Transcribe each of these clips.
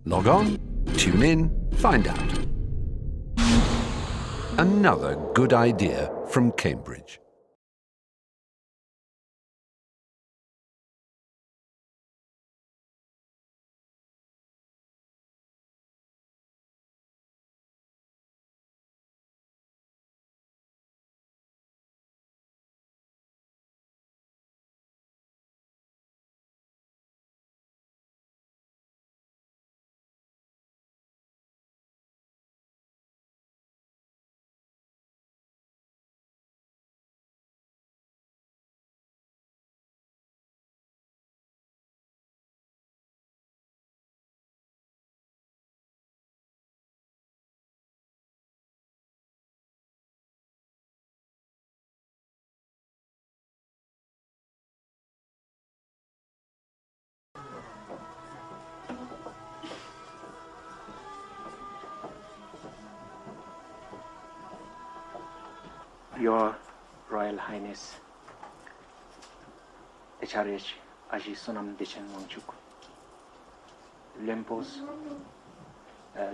Log on, tune in, find out. Another good idea from Cambridge. Your Royal Highness, HRH Ashi Sonam Dechan Wangchuck, Lempos,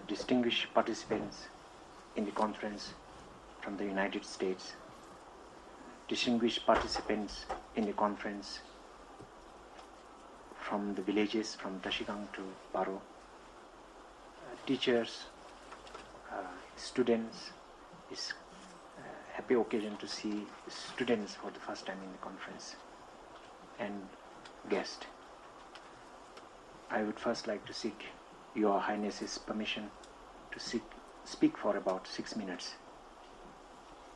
distinguished participants in the conference from the United States, distinguished participants in the conference from the villages from Tashigang to Paro, teachers, students. It's a happy occasion to see students for the first time in the conference, and guests. I would first like to seek Your Highness's permission to speak for about 6 minutes.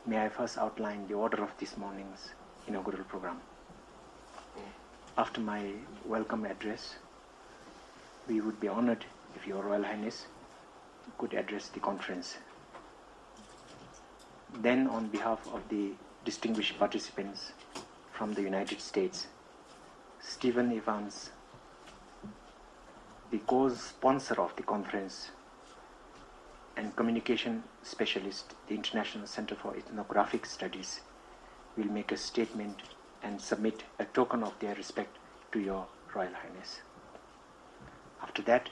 May I first outline the order of this morning's inaugural program. After my welcome address, we would be honored if Your Royal Highness could address the conference. Then, on behalf of the distinguished participants from the United States, Stephen Evans, the co-sponsor of the conference and communication specialist, the International Center for Ethnographic Studies, will make a statement and submit a token of their respect to Your Royal Highness. After that,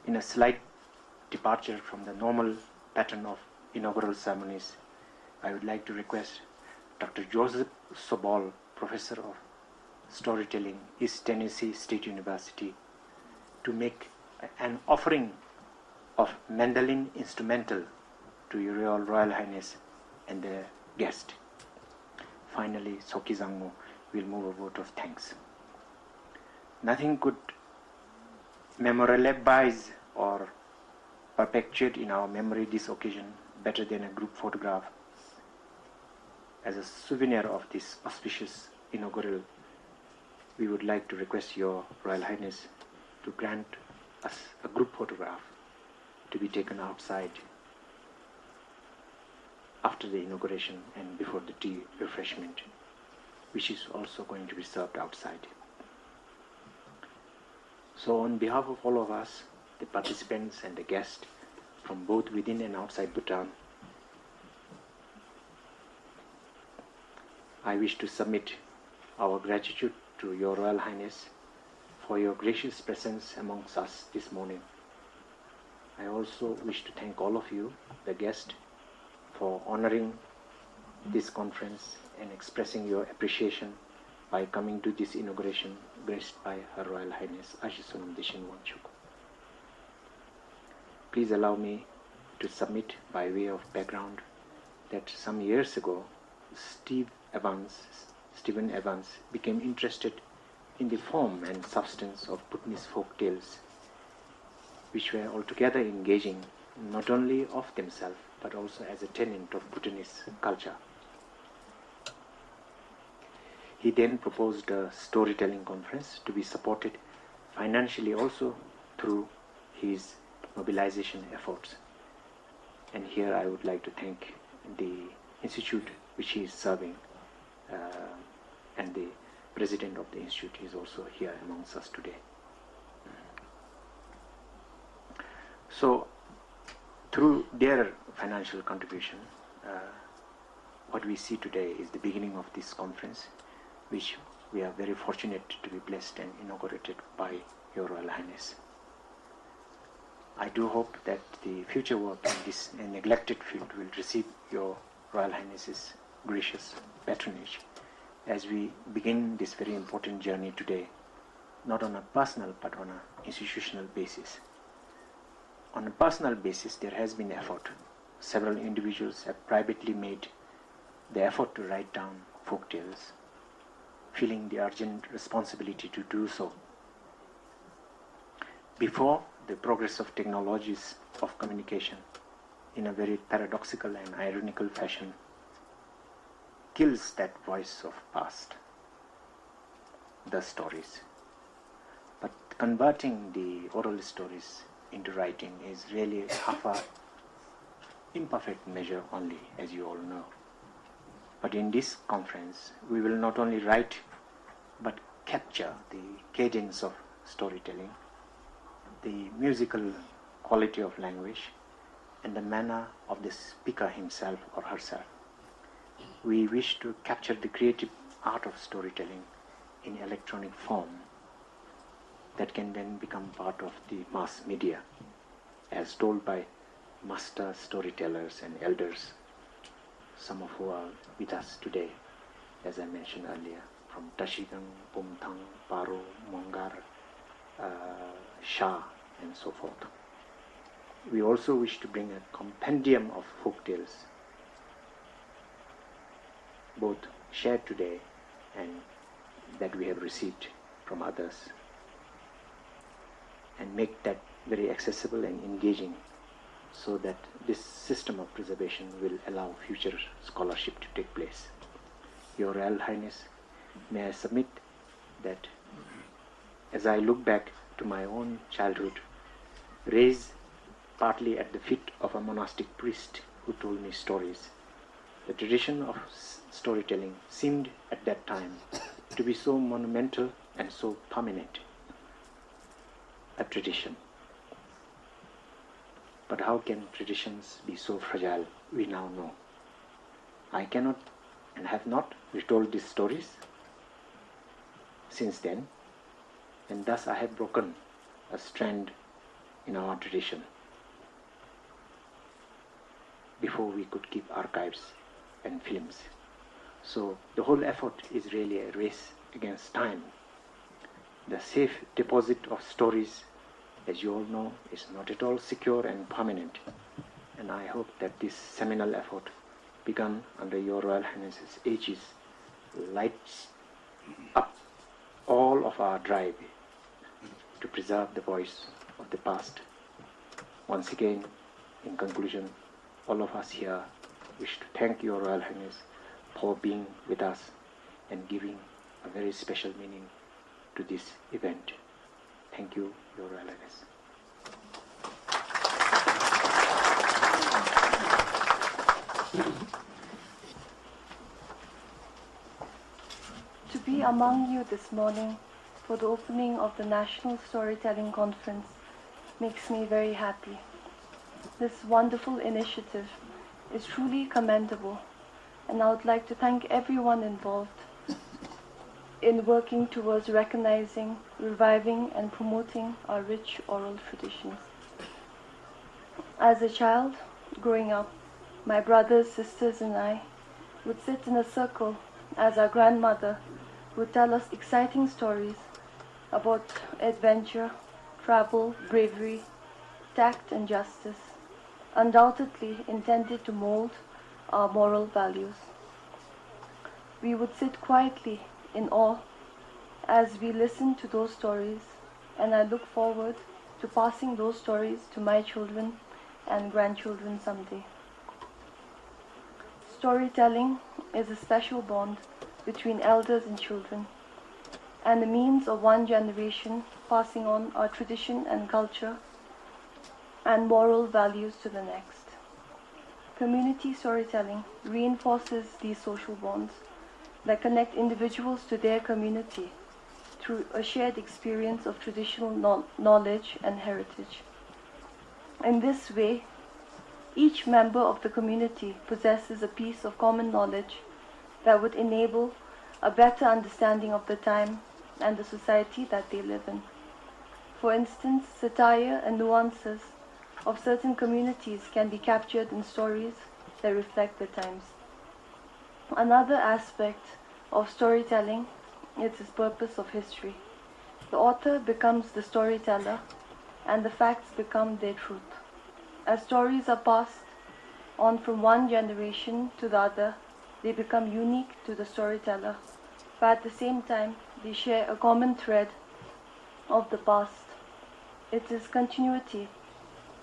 in a slight departure from the normal pattern of inaugural ceremonies, I would like to request Dr. Joseph Sobol, Professor of Storytelling, East Tennessee State University, to make an offering of mandolin instrumental to Your Royal Highness and the guest. Finally, Soki Zango will move a vote of thanks. Nothing could memorialize or perpetuate in our memory this occasion better than a group photograph. As a souvenir of this auspicious inaugural, we would like to request Your Royal Highness to grant us a group photograph to be taken outside after the inauguration and before the tea refreshment, which is also going to be served outside. So on behalf of all of us, the participants and the guests from both within and outside Bhutan, I wish to submit our gratitude to Your Royal Highness for your gracious presence amongst us this morning. I also wish to thank all of you, the guests, for honoring this conference and expressing your appreciation by coming to this inauguration graced by Her Royal Highness Ashi Sonam Dechan Wangchuck. Please allow me to submit by way of background that some years ago, Stephen Evans became interested in the form and substance of Bhutanese folk tales, which were altogether engaging not only of themselves but also as a tenet of Bhutanese culture. He then proposed a storytelling conference to be supported financially also through his mobilization efforts. And here I would like to thank the institute which he is serving, and the president of the institute is also here amongst us today. So through their financial contribution, what we see today is the beginning of this conference, which we are very fortunate to be blessed and inaugurated by Your Royal Highness. I do hope that the future work in this neglected field will receive Your Royal Highness's gracious patronage as we begin this very important journey today, not on a personal but on an institutional basis. On a personal basis, there has been effort. Several individuals have privately made the effort to write down folk tales, feeling the urgent responsibility to do so. Before the progress of technologies of communication, in a very paradoxical and ironical fashion, kills that voice of past, the stories. But converting the oral stories into writing is really half a imperfect measure only, as you all know. But in this conference, we will not only write, but capture the cadence of storytelling, the musical quality of language, and the manner of the speaker himself or herself. We wish to capture the creative art of storytelling in electronic form that can then become part of the mass media, as told by master storytellers and elders, some of who are with us today, as I mentioned earlier, from Tashigang, Bhutan, Paro, Mongar, Shah, and so forth. We also wish to bring a compendium of folk tales, both shared today and that we have received from others, and make that very accessible and engaging, so that this system of preservation will allow future scholarship to take place. Your Royal Highness, may I submit that as I look back to my own childhood, raised partly at the feet of a monastic priest who told me stories, the tradition of storytelling seemed at that time to be so monumental and so permanent a tradition. But how can traditions be so fragile? We now know. I cannot and have not retold these stories since then, and thus I have broken a strand in our tradition before we could keep archives and films. So the whole effort is really a race against time. The safe deposit of stories, as you all know, is not at all secure and permanent. And I hope that this seminal effort, begun under Your Royal Highness's aegis, lights up all of our drive to preserve the voice of the past. Once again, in conclusion, all of us here wish to thank Your Royal Highness for being with us and giving a very special meaning to this event. Thank you, Your Royal Highness. To be among you this morning for the opening of the National Storytelling Conference makes me very happy. This wonderful initiative is truly commendable, and I would like to thank everyone involved in working towards recognizing, reviving, and promoting our rich oral traditions. As a child, growing up, my brothers, sisters, and I would sit in a circle as our grandmother would tell us exciting stories about adventure, travel, bravery, tact, and justice, undoubtedly intended to mold our moral values. We would sit quietly in awe as we listened to those stories, and I look forward to passing those stories to my children and grandchildren someday. Storytelling is a special bond between elders and children, and a means of one generation passing on our tradition and culture and moral values to the next. Community storytelling reinforces these social bonds that connect individuals to their community through a shared experience of traditional knowledge and heritage. In this way, each member of the community possesses a piece of common knowledge that would enable a better understanding of the time and the society that they live in. For instance, satire and nuances of certain communities can be captured in stories that reflect the times. Another aspect of storytelling is its purpose of history. The author becomes the storyteller, and the facts become their truth. As stories are passed on from one generation to the other, they become unique to the storyteller, but at the same time, they share a common thread of the past. It is continuity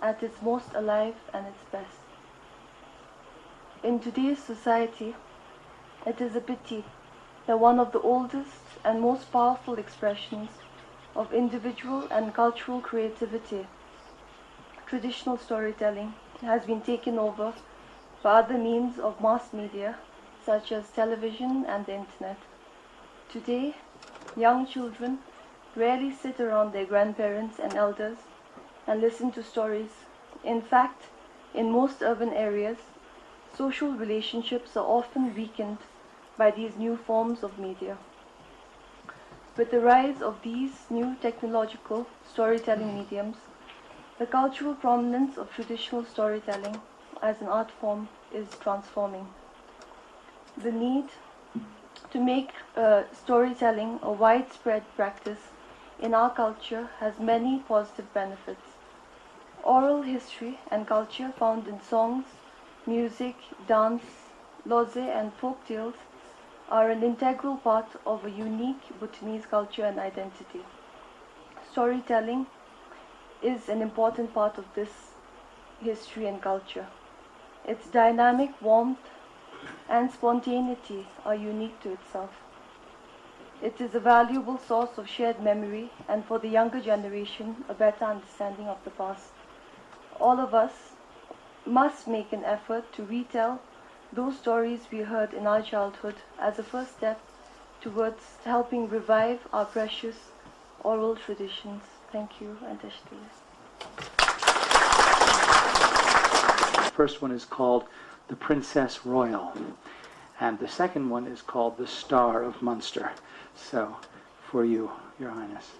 at its most alive and its best. In today's society, it is a pity that one of the oldest and most powerful expressions of individual and cultural creativity, traditional storytelling, has been taken over by other means of mass media, such as television and the internet. Today, young children rarely sit around their grandparents and elders and listen to stories. In fact, in most urban areas, social relationships are often weakened by these new forms of media. With the rise of these new technological storytelling mediums, the cultural prominence of traditional storytelling as an art form is transforming. The need to make storytelling a widespread practice in our culture has many positive benefits. Oral history and culture found in songs, music, dance, loze and folk tales are an integral part of a unique Bhutanese culture and identity. Storytelling is an important part of this history and culture. Its dynamic warmth and spontaneity are unique to itself. It is a valuable source of shared memory and for the younger generation, a better understanding of the past. All of us must make an effort to retell those stories we heard in our childhood as a first step towards helping revive our precious oral traditions. Thank you, and Tashtiya. The first one is called The Princess Royal, and the second one is called The Star of Munster. So, for you, Your Highness.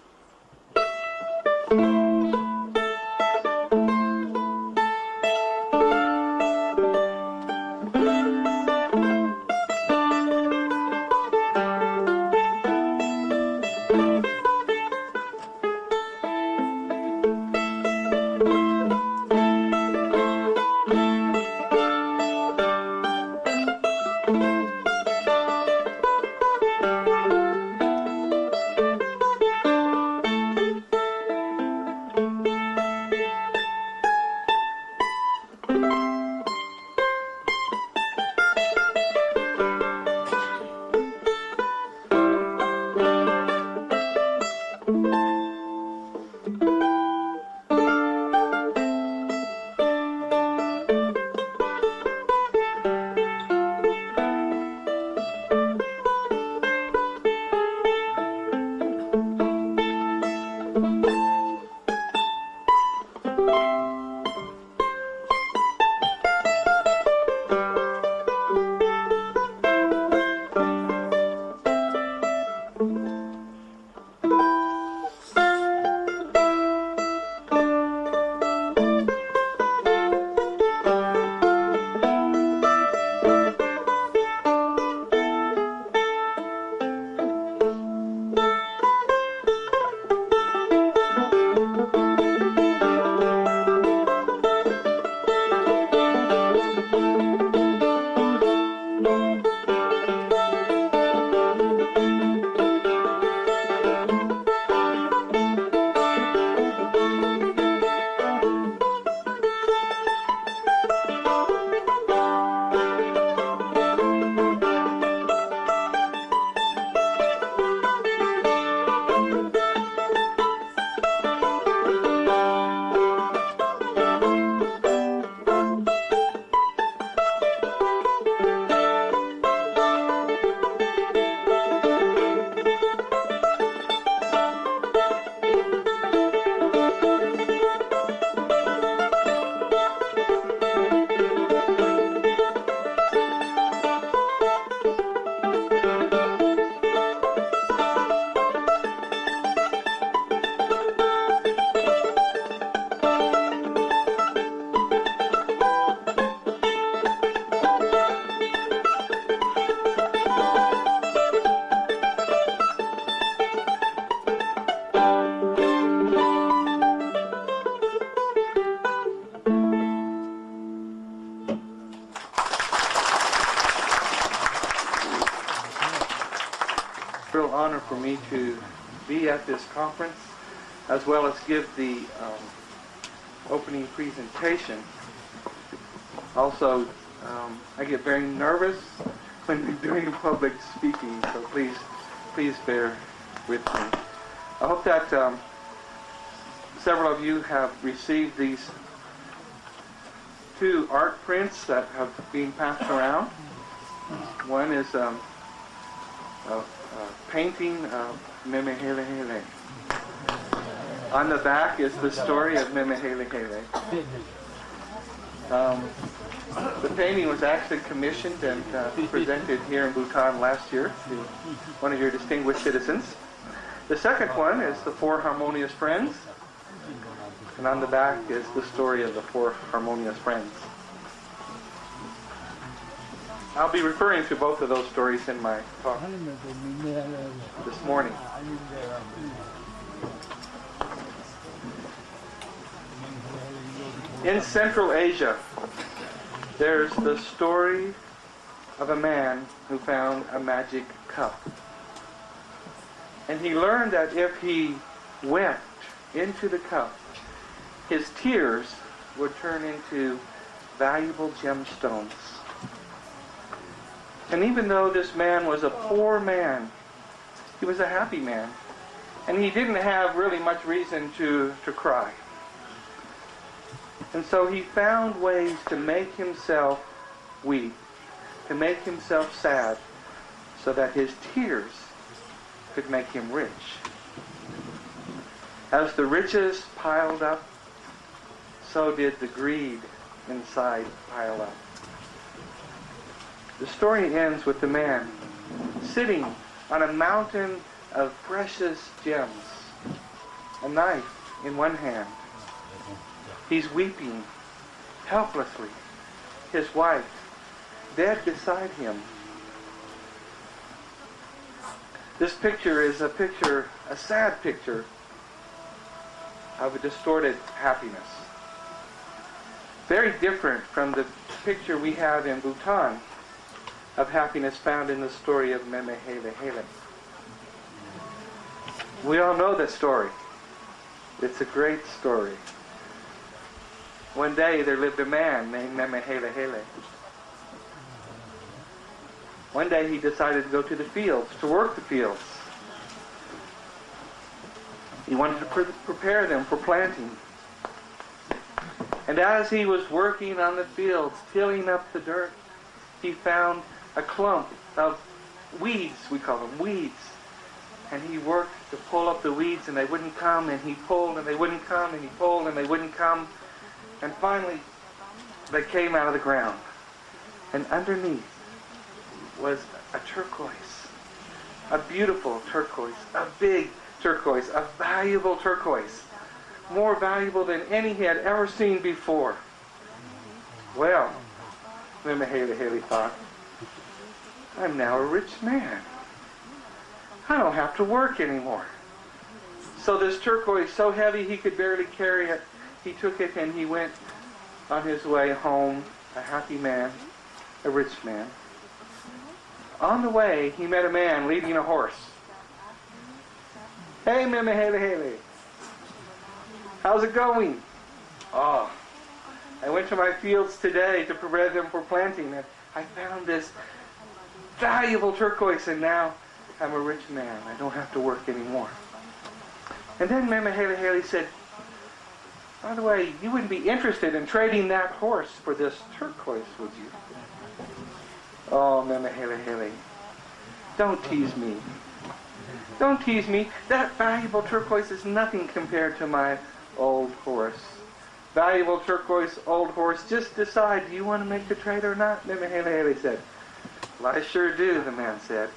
for me to be at this conference, as well as give the opening presentation. Also, I get very nervous when doing public speaking, so please bear with me. I hope that several of you have received these two art prints that have been passed around. One is a painting of Memehelehele. On the back is the story of Memehelehele. The painting was actually commissioned and presented here in Bhutan last year to one of your distinguished citizens. The second one is the Four Harmonious Friends, and on the back is the story of the Four Harmonious Friends. I'll be referring to both of those stories in my talk this morning. In Central Asia, there's the story of a man who found a magic cup. And he learned that if he wept into the cup, his tears would turn into valuable gemstones. And even though this man was a poor man, he was a happy man. And he didn't have really much reason to cry. And so he found ways to make himself weep, to make himself sad, so that his tears could make him rich. As the riches piled up, so did the greed inside pile up. The story ends with the man sitting on a mountain of precious gems, a knife in one hand. He's weeping helplessly. His wife, dead beside him. This picture is a sad picture of a distorted happiness. Very different from the picture we have in Bhutan of happiness found in the story of Memehelehele. We all know that story. It's a great story. One day there lived a man named Memehelehele. One day he decided to go to the fields, to work the fields. He wanted to prepare them for planting. And as he was working on the fields, tilling up the dirt, he found a clump of weeds, we call them weeds. And he worked to pull up the weeds and they wouldn't come, and he pulled and they wouldn't come, and he pulled and they wouldn't come. And finally, they came out of the ground. And underneath was a turquoise. A beautiful turquoise. A big turquoise. A valuable turquoise. More valuable than any he had ever seen before. Well, Memehelehele thought, I'm now a rich man. I don't have to work anymore. So this turquoise, so heavy he could barely carry it, he took it and he went on his way home, a happy man, a rich man. On the way, he met a man leading a horse. Hey, Memehelehele, how's it going? Oh, I went to my fields today to prepare them for planting, and I found this valuable turquoise, and now I'm a rich man. I don't have to work anymore. And then Memehelehele said, by the way, you wouldn't be interested in trading that horse for this turquoise, would you? Oh, Memehelehele, don't tease me. Don't tease me. That valuable turquoise is nothing compared to my old horse. Valuable turquoise, old horse, just decide, do you want to make the trade or not? Memehelehele said. Well, I sure do, the man said.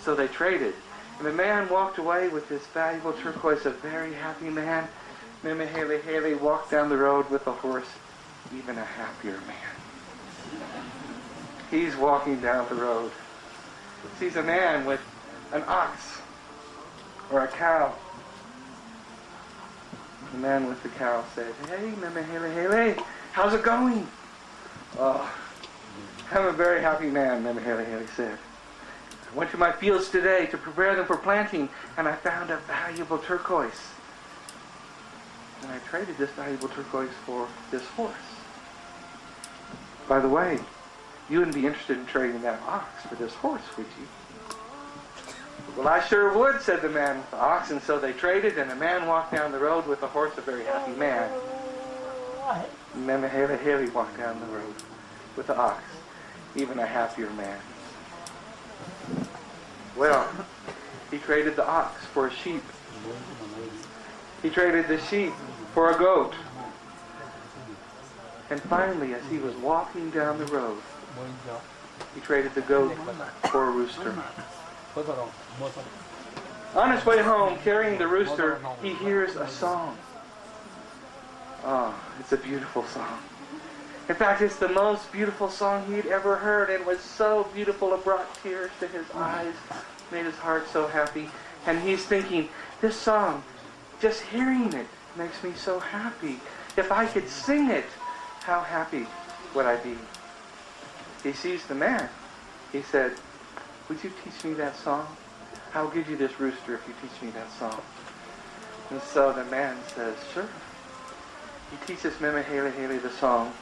So they traded. And the man walked away with this valuable turquoise, a very happy man. Memehelehele walked down the road with the horse, even a happier man. He's walking down the road. Sees a man with an ox or a cow. The man with the cow said, hey, Memehelehele, how's it going? Oh, I'm a very happy man, Memehelehele said. I went to my fields today to prepare them for planting, and I found a valuable turquoise. And I traded this valuable turquoise for this horse. By the way, you wouldn't be interested in trading that ox for this horse, would you? Well, I sure would, said the man with the ox, and so they traded, and the man walked down the road with the horse, a very happy man. And then Haley walked down the road with the ox, even a happier man. Well, he traded the ox for a sheep. He traded the sheep for a goat. And finally, as he was walking down the road, he traded the goat for a rooster. On his way home, carrying the rooster, he hears a song. Oh, it's a beautiful song. In fact, it's the most beautiful song he'd ever heard. It was so beautiful it brought tears to his eyes, made his heart so happy. And he's thinking, this song, just hearing it makes me so happy. If I could sing it, how happy would I be? He sees the man. He said, would you teach me that song? I'll give you this rooster if you teach me that song. And so the man says, sure. He teaches Meme Haley the song.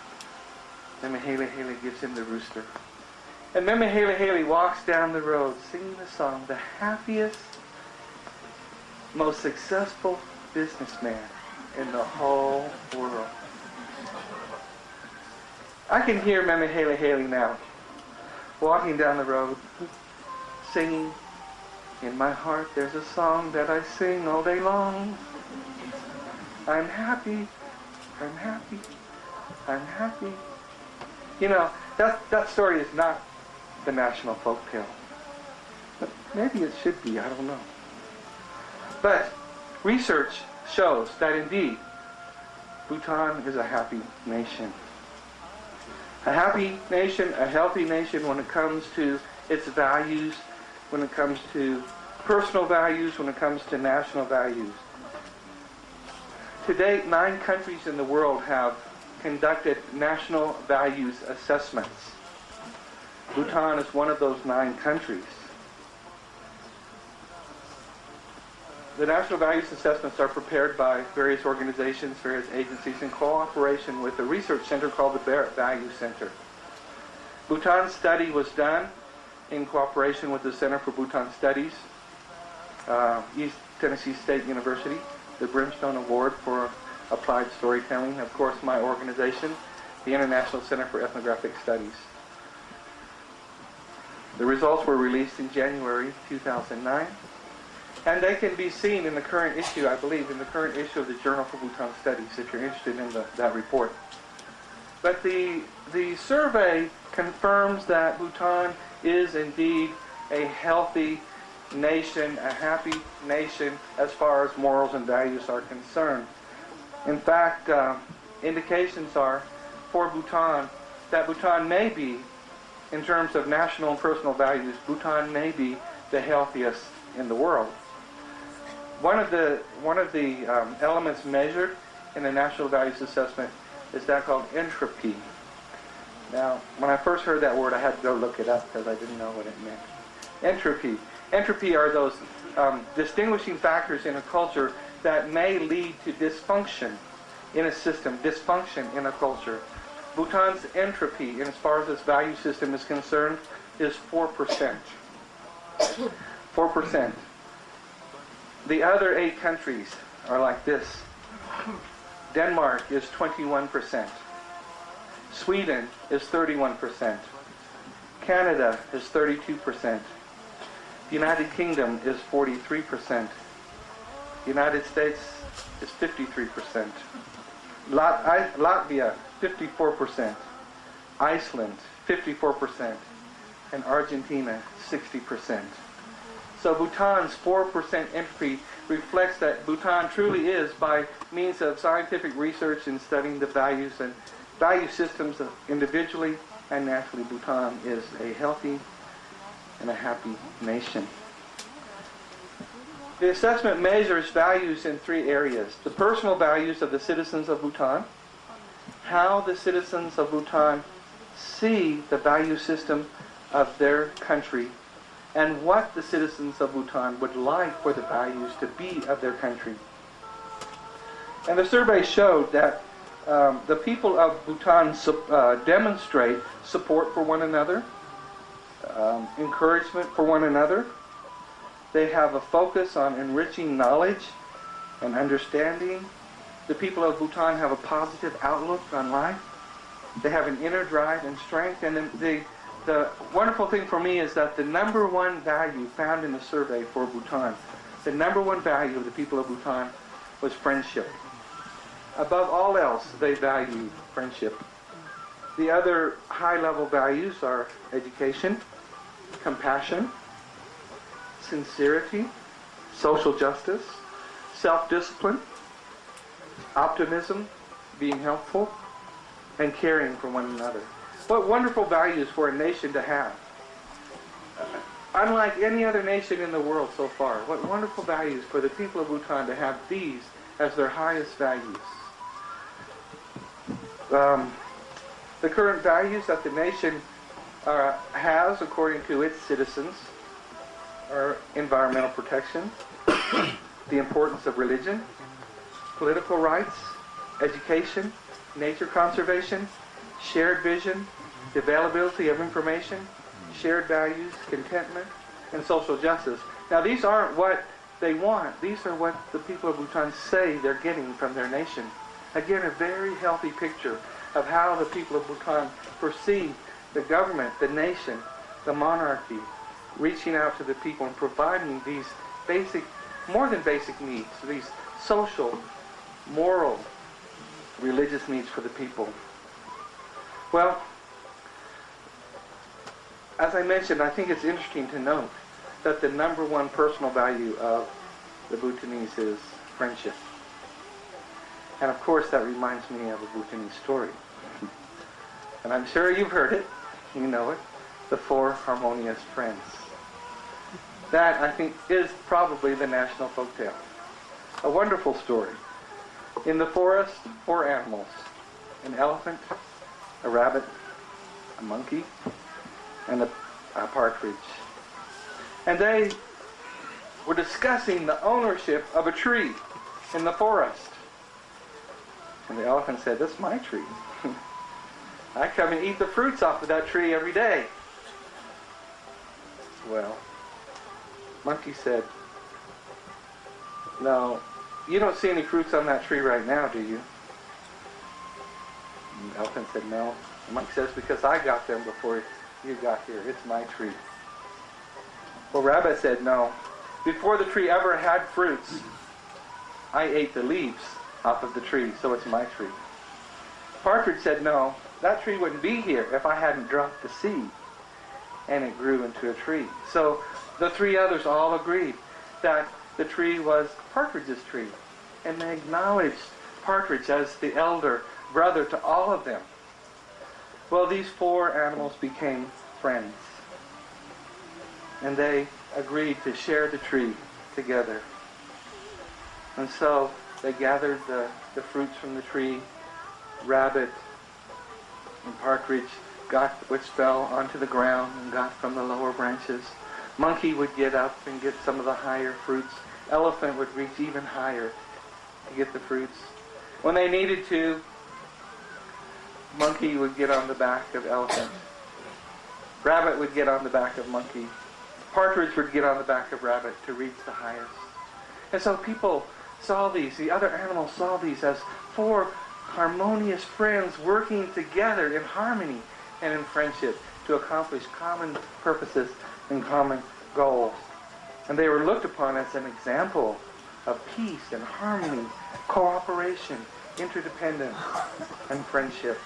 Meme Haley gives him the rooster. And Meme Haley walks down the road singing the song, the happiest, most successful businessman in the whole world. I can hear Meme Haley now, walking down the road, singing, in my heart there's a song that I sing all day long. I'm happy, I'm happy, I'm happy. You know, that story is not the national folk tale. But maybe it should be, I don't know. But research shows that indeed, Bhutan is a happy nation. A happy nation, a healthy nation when it comes to its values, when it comes to personal values, when it comes to national values. To date, 9 countries in the world have conducted national values assessments. Bhutan is one of those 9 countries. The national values assessments are prepared by various organizations, various agencies, in cooperation with a research center called the Barrett Value Center. Bhutan's study was done in cooperation with the Center for Bhutan Studies, East Tennessee State University, the Brimstone Award for Applied Storytelling, of course my organization, the International Center for Ethnographic Studies. The results were released in January 2009. And they can be seen in the current issue, I believe, in the current issue of the Journal for Bhutan Studies, if you're interested in that report. But the survey confirms that Bhutan is indeed a healthy nation, a happy nation as far as morals and values are concerned. In fact, indications are for Bhutan that Bhutan may be, in terms of national and personal values, Bhutan may be the healthiest in the world. One of the elements measured in the National Values Assessment is that called entropy. Now, when I first heard that word, I had to go look it up because I didn't know what it meant. Entropy. Entropy are those distinguishing factors in a culture that may lead to dysfunction in a system, dysfunction in a culture. Bhutan's entropy, as far as its value system is concerned, is 4%. 4%. The other 8 countries are like this. Denmark is 21%. Sweden is 31%. Canada is 32%. The United Kingdom is 43%. The United States is 53%. Latvia, 54%. Iceland, 54%. And Argentina, 60%. So Bhutan's 4% entropy reflects that Bhutan truly is, by means of scientific research and studying the values and value systems individually and nationally, Bhutan is a healthy and a happy nation. The assessment measures values in 3 areas. The personal values of the citizens of Bhutan, how the citizens of Bhutan see the value system of their country, and what the citizens of Bhutan would like for the values to be of their country. And the survey showed that the people of Bhutan demonstrate support for one another, encouragement for one another. They have a focus on enriching knowledge and understanding. The people of Bhutan have a positive outlook on life. They have an inner drive and strength. And the wonderful thing for me is that the number one value found in the survey for Bhutan, the number one value of the people of Bhutan was friendship. Above all else, they value friendship. The other high-level values are education, compassion, sincerity, social justice, self-discipline, optimism, being helpful, and caring for one another. What wonderful values for a nation to have. Unlike any other nation in the world so far, what wonderful values for the people of Bhutan to have these as their highest values. The current values that the nation has, according to its citizens, are environmental protection, the importance of religion, political rights, education, nature conservation, shared vision, the availability of information, shared values, contentment, and social justice. Now, these aren't what they want. These are what the people of Bhutan say they're getting from their nation. Again, a very healthy picture of how the people of Bhutan perceive the government, the nation, the monarchy, reaching out to the people and providing these basic, more than basic needs, these social, moral, religious needs for the people. Well, as I mentioned, I think it's interesting to note that the number one personal value of the Bhutanese is friendship. And of course that reminds me of a Bhutanese story. And I'm sure you've heard it, you know it, the Four Harmonious Friends. That, I think, is probably the national folktale. A wonderful story. In the forest, four animals: an elephant, a rabbit, a monkey, and a partridge. And they were discussing the ownership of a tree in the forest. And the elephant said, "That's my tree. I come and eat the fruits off of that tree every day." Well, monkey said, "No, you don't see any fruits on that tree right now, do you?" And the elephant said, "No." The monkey says, "Because I got them before you got here. It's my tree." Well, rabbit said, "No. Before the tree ever had fruits, I ate the leaves off of the tree, so it's my tree." Partridge said, "No, that tree wouldn't be here if I hadn't dropped the seed and it grew into a tree." So the three others all agreed that the tree was Partridge's tree, and they acknowledged Partridge as the elder brother to all of them. Well, these four animals became friends, and they agreed to share the tree together. And so they gathered the fruits from the tree. Rabbit and Partridge got which fell onto the ground and got from the lower branches. Monkey would get up and get some of the higher fruits. Elephant would reach even higher to get the fruits. When they needed to, Monkey would get on the back of Elephant. Rabbit would get on the back of Monkey. Partridge would get on the back of Rabbit to reach the highest. And so people saw these, the other animals saw these as four harmonious friends working together in harmony and in friendship to accomplish common purposes and common goals. And they were looked upon as an example of peace and harmony, cooperation, interdependence, and friendship.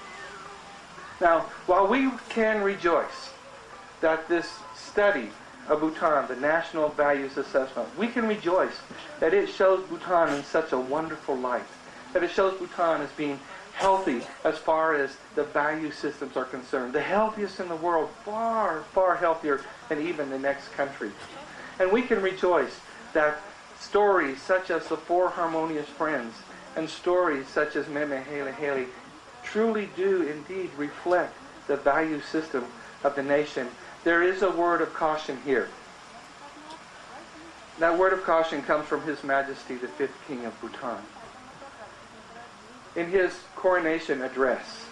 Now, while we can rejoice that this study of Bhutan, the National Values Assessment, we can rejoice that it shows Bhutan in such a wonderful light, that it shows Bhutan as being healthy as far as the value systems are concerned, the healthiest in the world, far, far healthier than even the next country. And we can rejoice that stories such as the Four Harmonious Friends and stories such as Meme Hele Hele truly do indeed reflect the value system of the nation. There is a word of caution here. That word of caution comes from His Majesty, the 5th King of Bhutan. In his coronation address,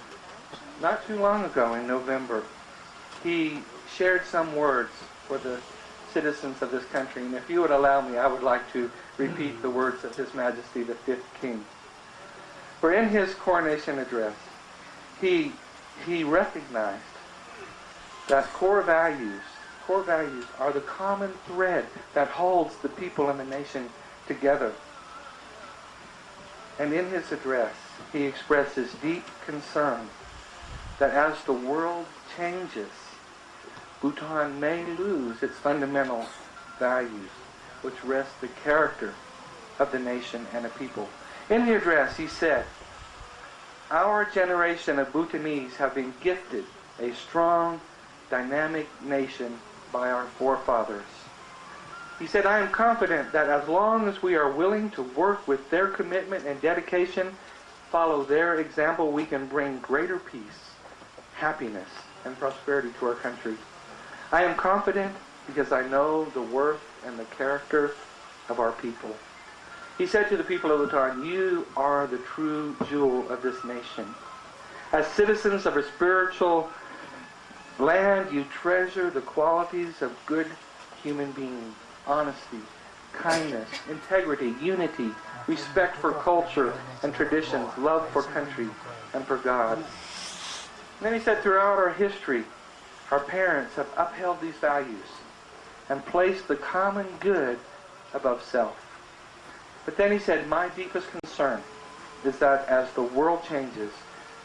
not too long ago in November, he shared some words for the citizens of this country. And if you would allow me, I would like to repeat the words of His Majesty, the 5th King. For in his coronation address, he recognized that core values are the common thread that holds the people and the nation together. And in his address, he expressed his deep concern that as the world changes, Bhutan may lose its fundamental values, which rest the character of the nation and the people. In the address, he said, "Our generation of Bhutanese have been gifted a strong, dynamic nation by our forefathers." He said, "I am confident that as long as we are willing to work with their commitment and dedication, follow their example, we can bring greater peace, happiness, and prosperity to our country. I am confident because I know the worth and the character of our people." He said to the people of Bhutan, "You are the true jewel of this nation. As citizens of a spiritual land, you treasure the qualities of good human beings: honesty, kindness, integrity, unity, respect for culture and traditions, love for country and for God." And then he said, "Throughout our history, our parents have upheld these values and placed the common good above self. But then he said, my deepest concern is that as the world changes,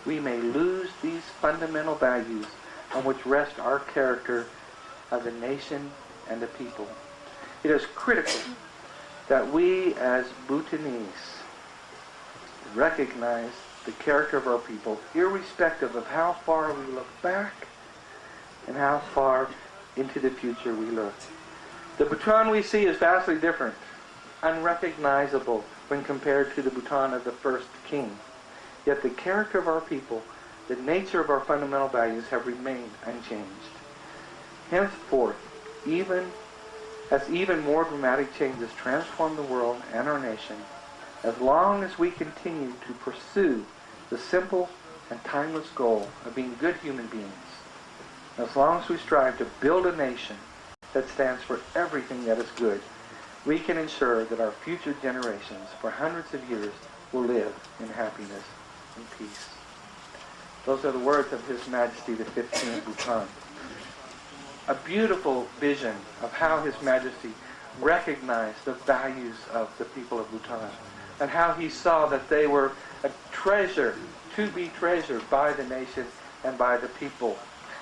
we may lose these fundamental values on which rest our character of the nation and the people. It is critical that we as Bhutanese recognize the character of our people, irrespective of how far we look back and how far into the future we look. The Bhutan we see is vastly different, unrecognizable when compared to the Bhutan of the first king. Yet the character of our people, the nature of our fundamental values have remained unchanged. Henceforth, even more dramatic changes transform the world and our nation, as long as we continue to pursue the simple and timeless goal of being good human beings, as long as we strive to build a nation that stands for everything that is good, we can ensure that our future generations for hundreds of years will live in happiness and peace." Those are the words of His Majesty the 5th King of Bhutan. A beautiful vision of how His Majesty recognized the values of the people of Bhutan and how he saw that they were a treasure to be treasured by the nation and by the people.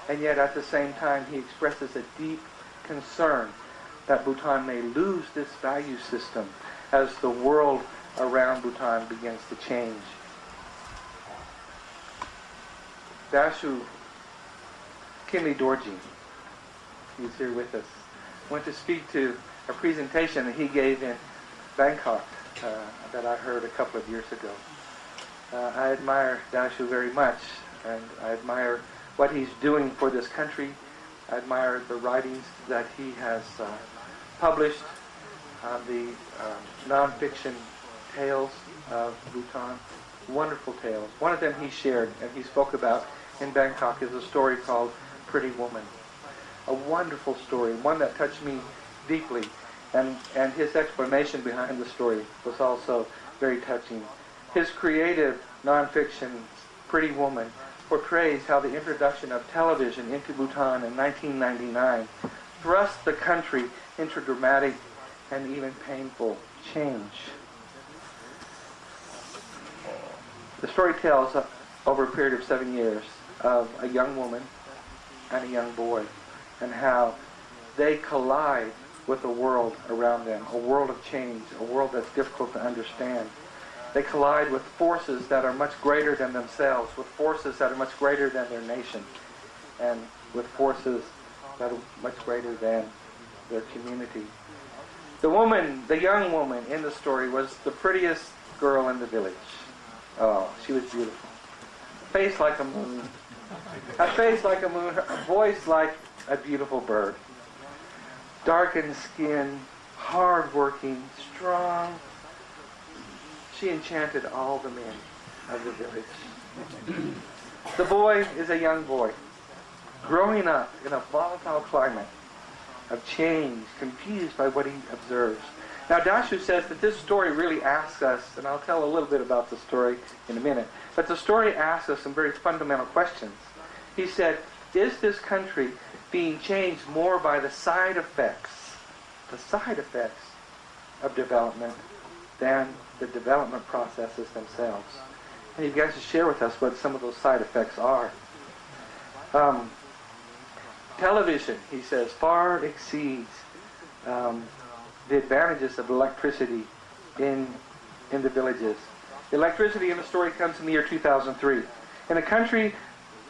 And yet at the same time he expresses a deep concern that Bhutan may lose this value system as the world around Bhutan begins to change. Dashu Kinley Dorji, he's here with us, went to speak to a presentation that he gave in Bangkok that I heard a couple of years ago. I admire Dashu very much, and I admire what he's doing for this country. I admire the writings that he has published on the non-fiction tales of Bhutan. Wonderful tales. One of them he shared and he spoke about in Bangkok is a story called Pretty Woman. A wonderful story, one that touched me deeply. And his explanation behind the story was also very touching. His creative non-fiction Pretty Woman portrays how the introduction of television into Bhutan in 1999 thrust the country into dramatic and even painful change. The story tells over a period of 7 years of a young woman and a young boy and how they collide with the world around them, a world of change, a world that's difficult to understand. They collide with forces that are much greater than themselves, with forces that are much greater than their nation, and with forces that are much greater than their community. The young woman in the story was the prettiest girl in the village. Oh, she was beautiful. A face like a moon. A face like a moon, a voice like a beautiful bird. Darkened skin, hard-working, strong. She enchanted all the men of the village. The boy is a young boy, growing up in a volatile climate of change, confused by what he observes. Now, Dashu says that this story really asks us, and I'll tell a little bit about the story in a minute, but the story asks us some very fundamental questions. He said, is this country being changed more by the side effects of development than the development processes themselves? And he begins to share with us what some of those side effects are. Television, he says, far exceeds the advantages of electricity in the villages. Electricity in the story comes in the year 2003. In a country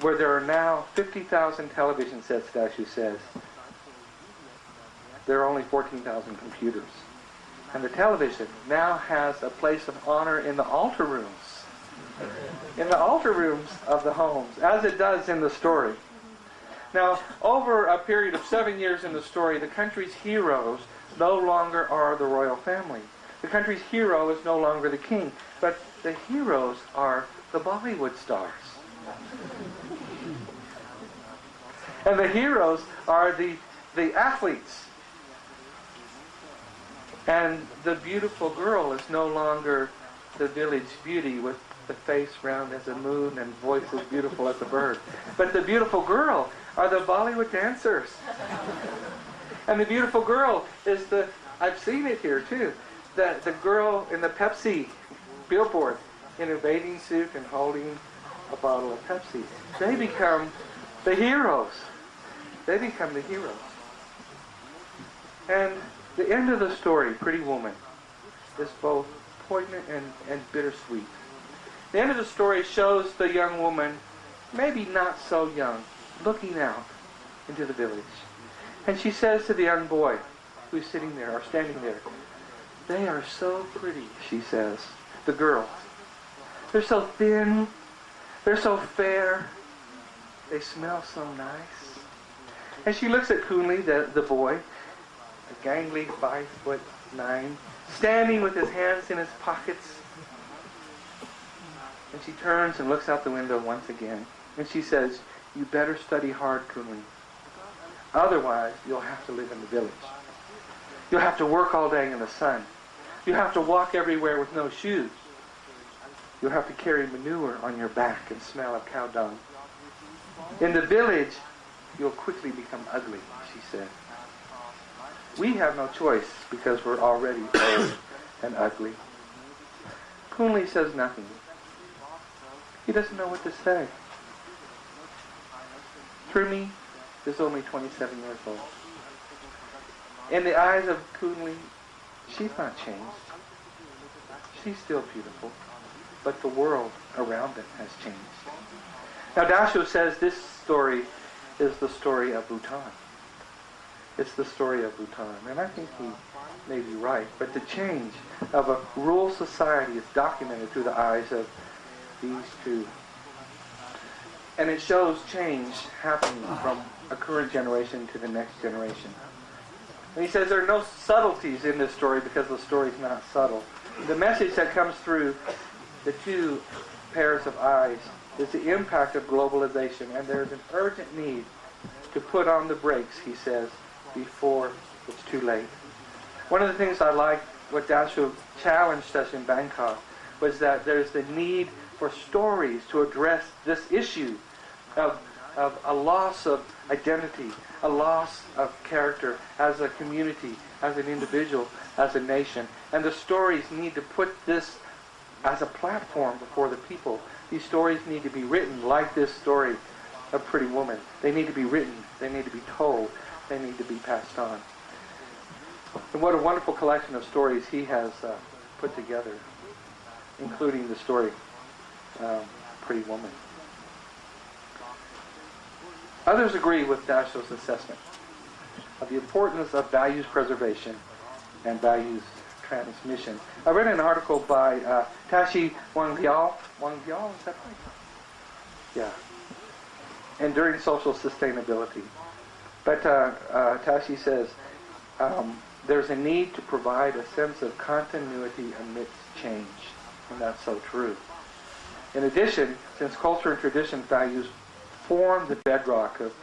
where there are now 50,000 television sets, Dashu says, there are only 14,000 computers. And the television now has a place of honor in the altar rooms. In the altar rooms of the homes, as it does in the story. Now, over a period of 7 years in the story, the country's heroes no longer are the royal family. The country's hero is no longer the king, but the heroes are the Bollywood stars. And the heroes are the athletes. And the beautiful girl is no longer the village beauty with the face round as a moon and voice as beautiful as a bird. But the beautiful girl are the Bollywood dancers. And the beautiful girl is I've seen it here too, the girl in the Pepsi billboard in a bathing suit and holding a bottle of Pepsi. They become the heroes. They become the heroes. And the end of the story, Pretty Woman, is both poignant and bittersweet. The end of the story shows the young woman, maybe not so young, looking out into the village. And she says to the young boy who's sitting there, or standing there, they are so pretty, she says. The girls. They're so thin. They're so fair. They smell so nice. And she looks at Kunli, the boy, a gangly 5'9", standing with his hands in his pockets. And she turns and looks out the window once again. And she says, you better study hard, Kunli. Otherwise, you'll have to live in the village. You'll have to work all day in the sun. You'll have to walk everywhere with no shoes. You'll have to carry manure on your back and smell of cow dung. In the village, you'll quickly become ugly, she said. We have no choice because we're already old and ugly. Kunli says nothing. He doesn't know what to say. Trumi is only 27 years old. In the eyes of Kunli, she's not changed. She's still beautiful, but the world around them has changed. Now Dashu says this story is the story of Bhutan. It's the story of Bhutan. And I think he may be right, but the change of a rural society is documented through the eyes of these two. And it shows change happening from a current generation to the next generation. And he says there are no subtleties in this story because the story is not subtle. The message that comes through the two pairs of eyes is the impact of globalization, and there's an urgent need to put on the brakes, he says, before it's too late. One of the things I like, what Dashu challenged us in Bangkok, was that there's the need for stories to address this issue of a loss of identity, a loss of character as a community, as an individual, as a nation. And the stories need to put this as a platform before the people. These stories need to be written like this story of Pretty Woman. They need to be written. They need to be told. They need to be passed on. And what a wonderful collection of stories he has put together, including the story Pretty Woman. Others agree with Dashu's assessment of the importance of values preservation and values transmission. I read an article by Tashi Wangchuck. Wangchuck, is that right? Yeah. Enduring Social Sustainability. But Tashi says, there's a need to provide a sense of continuity amidst change, and that's so true. In addition, since culture and tradition values form the bedrock of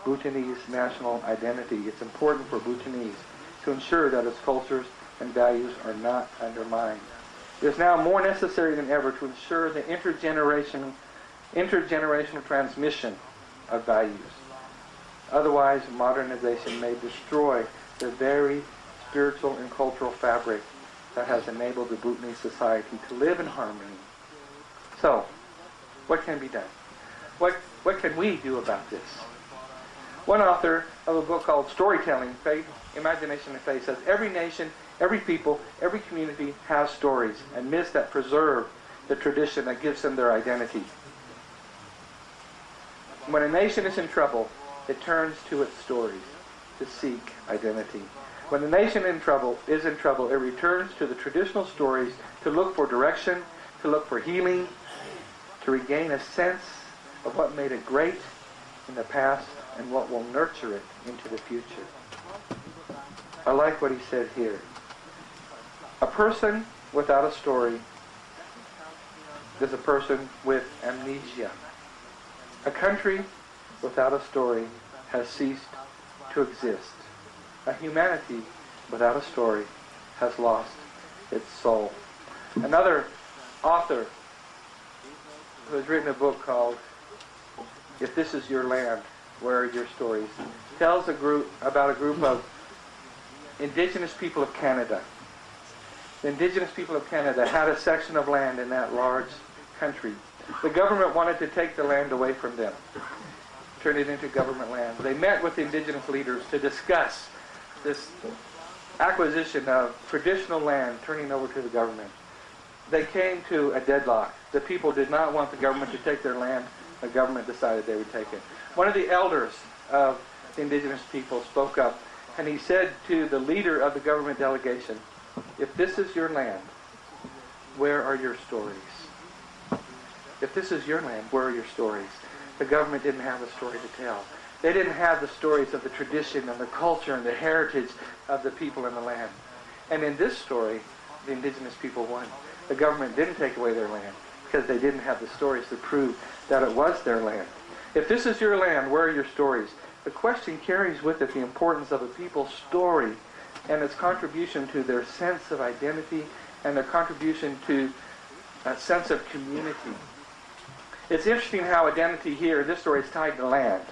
Bhutanese national identity, it's important for Bhutanese to ensure that its cultures and values are not undermined. It is now more necessary than ever to ensure the intergenerational transmission of values. Otherwise, modernization may destroy the very spiritual and cultural fabric that has enabled the Bhutanese society to live in harmony. So, what can be done? What can we do about this? One author of a book called Storytelling, Faith, Imagination and Faith says, every nation, every people, every community has stories and myths that preserve the tradition that gives them their identity. When a nation is in trouble, it turns to its stories to seek identity. When the nation is in trouble, it returns to the traditional stories to look for direction, to look for healing, to regain a sense of what made it great in the past and what will nurture it into the future. I like what he said here. A person without a story is a person with amnesia. A country without a story has ceased to exist. A humanity without a story has lost its soul. Another author who has written a book called If This Is Your Land, Where Are Your Stories, tells about a group of indigenous people of Canada. The indigenous people of Canada had a section of land in that large country. The government wanted to take the land away from them, turn it into government land. They met with the indigenous leaders to discuss this acquisition of traditional land turning over to the government. They came to a deadlock. The people did not want the government to take their land. The government decided they would take it. One of the elders of the indigenous people spoke up, and he said to the leader of the government delegation, if this is your land, where are your stories? If this is your land, where are your stories? The government didn't have a story to tell. They didn't have the stories of the tradition and the culture and the heritage of the people in the land. And in this story, the indigenous people won. The government didn't take away their land because they didn't have the stories to prove that it was their land. If this is your land, where are your stories? The question carries with it the importance of a people's story and its contribution to their sense of identity and their contribution to a sense of community. It's interesting how identity here in this story is tied to land,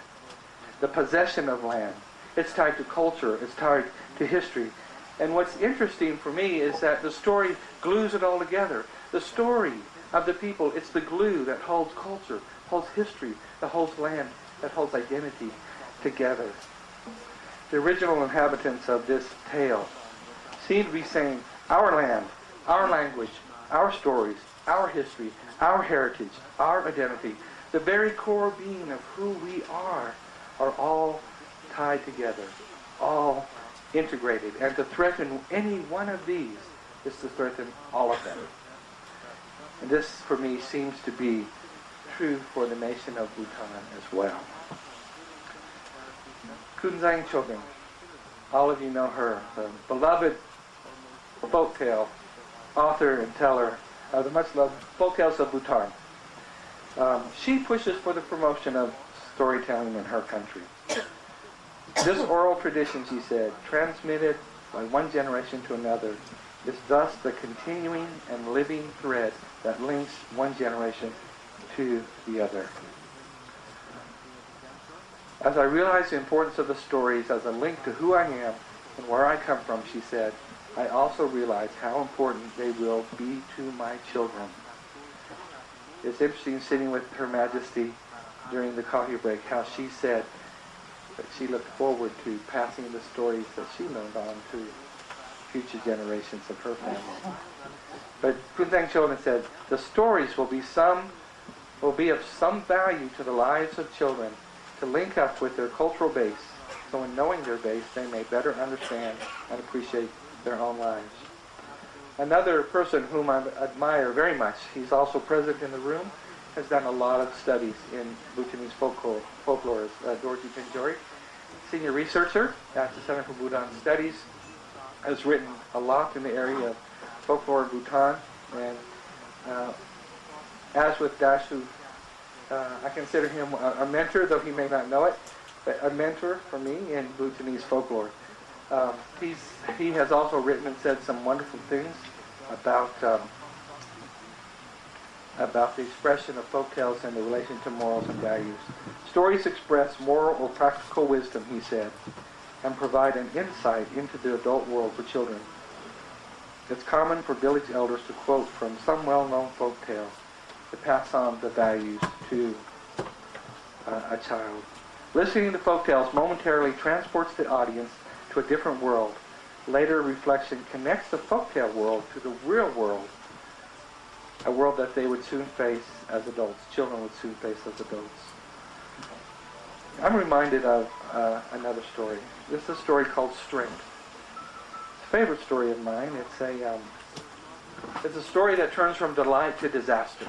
the possession of land. It's tied to culture. It's tied to history. And what's interesting for me is that the story glues it all together. The story of the people, it's the glue that holds culture, holds history, that holds land, that holds identity together. The original inhabitants of this tale seem to be saying, our land, our language, our stories, our history, our heritage, our identity, the very core being of who we are all tied together, all integrated. And to threaten any one of these is to threaten all of them. And this, for me, seems to be true for the nation of Bhutan as well. Kunzang Chogyam, all of you know her, the beloved folktale author and teller of the much-loved folktales of Bhutan. She pushes for the promotion of storytelling in her country. This oral tradition, she said, transmitted by one generation to another, is thus the continuing and living thread that links one generation to the other. As I realized the importance of the stories as a link to who I am and where I come from, she said, I also realized how important they will be to my children. It's interesting sitting with Her Majesty during the coffee break, how she said that she looked forward to passing the stories that she learned on to future generations of her family. But Kunzang Chogyam said, the stories will be of some value to the lives of children to link up with their cultural base, so in knowing their base, they may better understand and appreciate their own lives. Another person whom I admire very much, he's also present in the room, has done a lot of studies in Bhutanese folklore, is Dorji Pinjori, senior researcher at the Center for Bhutan Studies. has written a lot in the area of folklore in Bhutan, and as with Dashu, I consider him a mentor, though he may not know it, but a mentor for me in Bhutanese folklore. He has also written and said some wonderful things about the expression of folktales and the relation to morals and values. Stories express moral or practical wisdom, he said, and provide an insight into the adult world for children. It's common for village elders to quote from some well-known folk tale to pass on the values to a child. Listening to folk tales momentarily transports the audience to a different world. Later reflection connects the folktale world to the real world, a world that they would soon face as adults, children would soon face as adults. I'm reminded of another story. This is a story called Strength. It's a favorite story of mine. It's a story that turns from delight to disaster.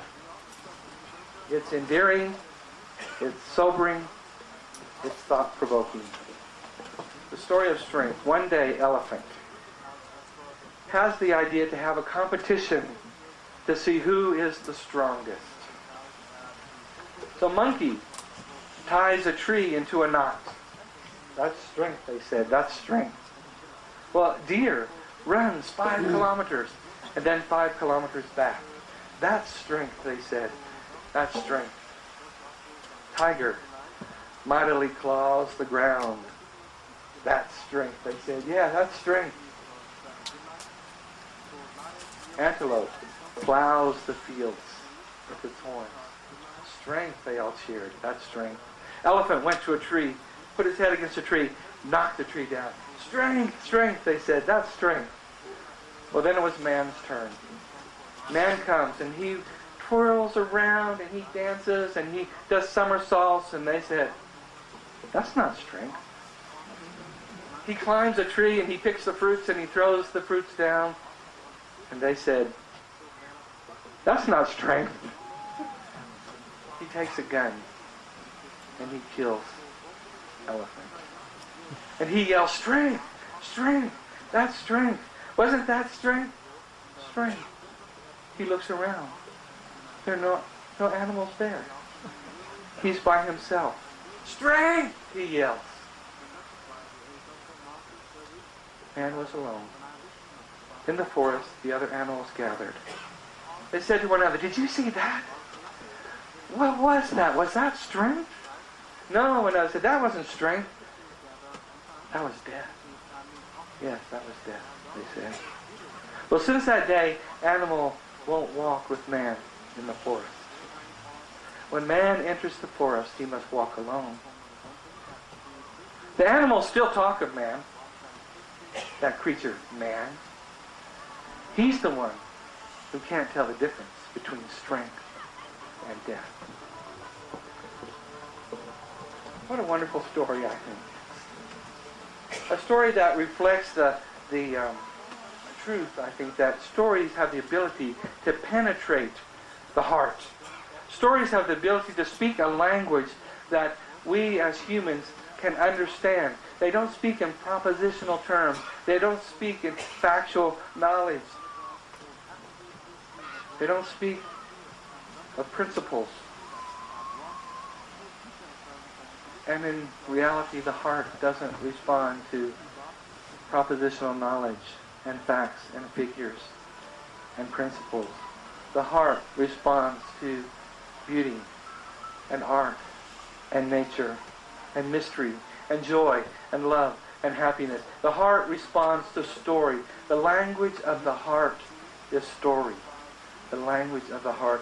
It's endearing, it's sobering, it's thought-provoking. The story of Strength. One day, Elephant has the idea to have a competition to see who is the strongest. So Monkey ties a tree into a knot. That's strength, they said. That's strength. Well, Deer runs 5 kilometers and then 5 kilometers back. That's strength, they said. That's strength. Tiger mightily claws the ground. That's strength, they said. Yeah, that's strength. Antelope plows the fields with its horns. Strength, they all cheered. That's strength. Elephant went to a tree, put his head against a tree, knocked the tree down. Strength, strength, they said. That's strength. Well, then it was man's turn. Man comes and he twirls around and he dances and he does somersaults, and they said, that's not strength. He climbs a tree and he picks the fruits and he throws the fruits down, and they said, that's not strength. He takes a gun and he kills Elephant. And he yells, strength, strength, that's strength. Wasn't that strength? Strength. He looks around. There are no animals there. He's by himself. Strength, he yells. Man was alone. In the forest, the other animals gathered. They said to one another, did you see that? What was that? Was that strength? No, and I said, that wasn't strength. That was death. Yes, that was death, they said. Well, since that day, animal won't walk with man in the forest. When man enters the forest, he must walk alone. The animals still talk of man, that creature, man. He's the one who can't tell the difference between strength and death. What a wonderful story, I think. A story that reflects the truth, I think, that stories have the ability to penetrate the heart. Stories have the ability to speak a language that we as humans can understand. They don't speak in propositional terms. They don't speak in factual knowledge. They don't speak of principles. And in reality, the heart doesn't respond to propositional knowledge and facts and figures and principles. The heart responds to beauty and art and nature and mystery and joy and love and happiness. The heart responds to story. The language of the heart is story. The language of the heart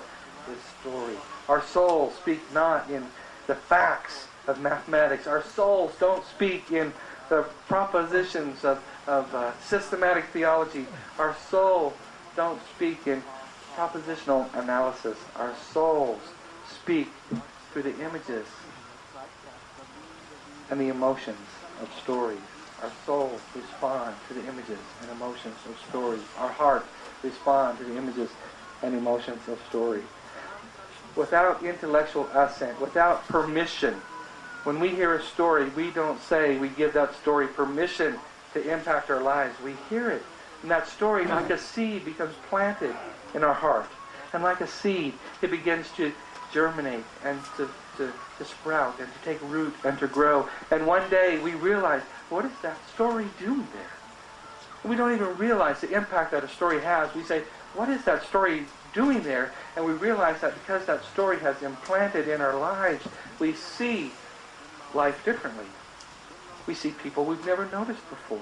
is story. Our souls speak not in the facts of mathematics. Our souls don't speak in the propositions of systematic theology. Our souls don't speak in propositional analysis. Our souls speak through the images and the emotions of stories. Our souls respond to the images and emotions of stories. Our heart responds to the images and emotions of story. Without intellectual assent, without permission, when we hear a story, we don't say we give that story permission to impact our lives, we hear it. And that story, like a seed, becomes planted in our heart. And like a seed, it begins to germinate and to sprout and to take root and to grow. And one day we realize, what is that story doing there? We don't even realize the impact that a story has. We say, what is that story doing there? And we realize that because that story has implanted in our lives, we see life differently. We see people we've never noticed before.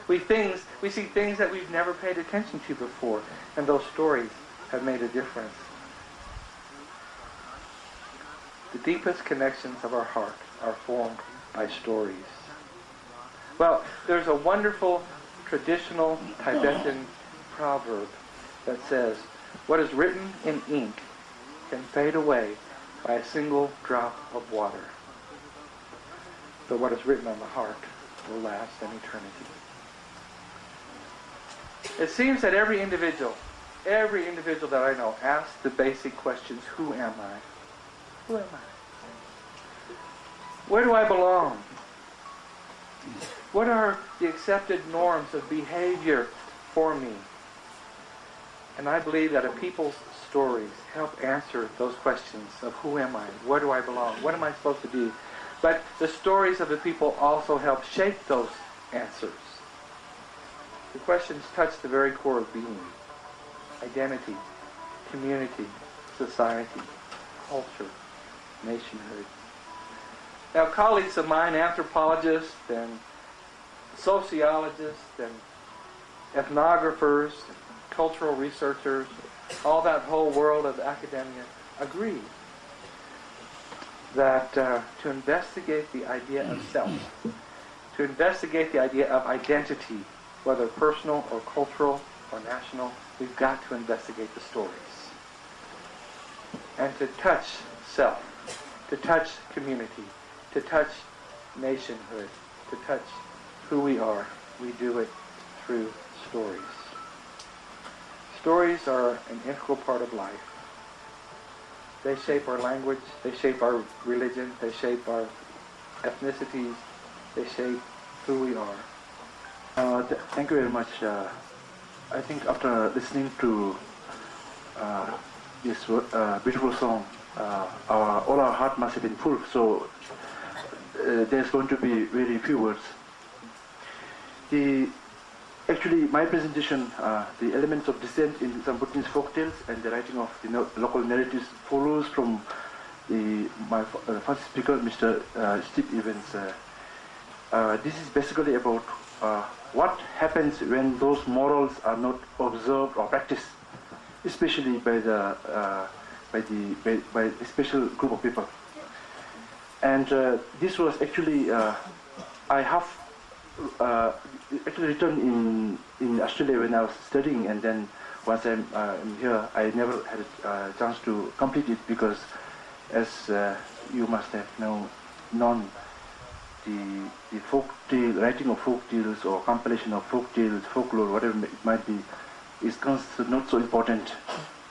We see things that we've never paid attention to before. And those stories have made a difference. The deepest connections of our heart are formed by stories. Well, there's a wonderful traditional Tibetan proverb that says, what is written in ink can fade away by a single drop of water. But what is written on the heart will last an eternity. It seems that every individual that I know asks the basic questions, who am I? Who am I? Where do I belong? What are the accepted norms of behavior for me? And I believe that a people's stories help answer those questions of who am I? Where do I belong? What am I supposed to do? But the stories of the people also help shape those answers. The questions touch the very core of being. Identity, community, society, culture, nationhood. Now, colleagues of mine, anthropologists and sociologists and ethnographers, and cultural researchers, all that whole world of academia agree that to investigate the idea of self, to investigate the idea of identity, whether personal or cultural or national, we've got to investigate the stories. And to touch self, to touch community, to touch nationhood, to touch who we are, we do it through stories. Stories are an integral part of life. They shape our language, they shape our religion, they shape our ethnicities, they shape who we are. Thank you very much. I think after listening to this beautiful song, all our heart must have been full. So there's going to be very few words. Actually, my presentation, the elements of descent in some Bhutanese folktales and the writing of the local narratives follows from my first speaker, Mr. Steve Evans. This is basically about what happens when those morals are not observed or practiced, especially by a special group of people. And this was actually I have actually written in Australia when I was studying, and then once I'm here, I never had a chance to complete it because, as you must have known, the folk tale, writing of folk tales or compilation of folk tales, folklore, whatever it might be, is not so important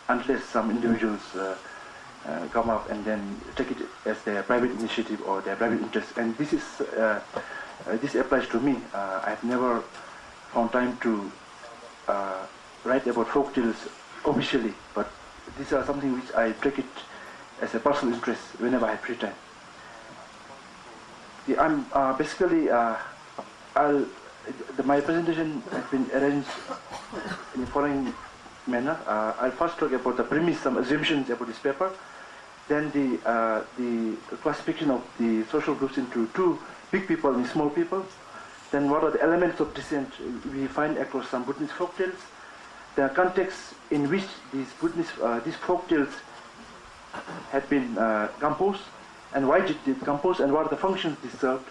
unless some individuals come up and then take it as their private initiative or their private interest. And this is this applies to me. I've never found time to write about folk tales officially, but these are something which I take it as a personal interest whenever I have free time. I'm basically my presentation has been arranged in the following manner. I'll first talk about the premise, some assumptions about this paper, then the classification of the social groups into two, big people and small people, then what are the elements of descent we find across some Bhutanese folktales, the context in which these folktales had been composed, and why did they compose, and what are the functions they served.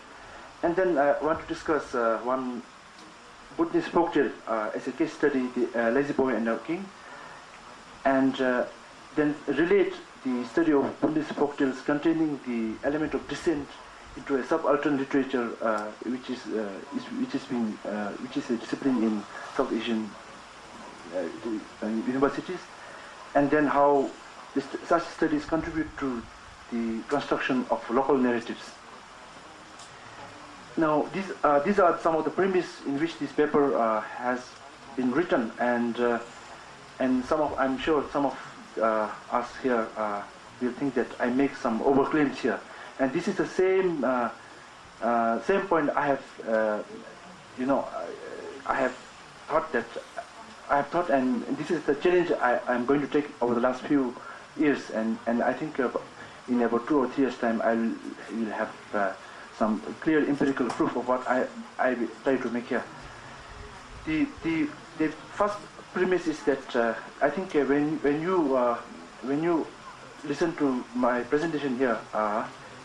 And then I want to discuss one Bhutanese folktale as a case study, the Lazy Boy and the King, and then relate the study of Bhutanese folktales containing the element of descent into a subaltern literature, which is a discipline in South Asian universities, and then how such studies contribute to the construction of local narratives. Now, these are some of the premise in which this paper has been written, and I'm sure some of us here will think that I make some overclaims here, and this is the same point I have, I have thought, and this is the challenge I'm going to take over the last few years, and I think in about 2 or 3 years' time I will have some clear empirical proof of what I try to make here. The first premise is that I think when you listen to my presentation here,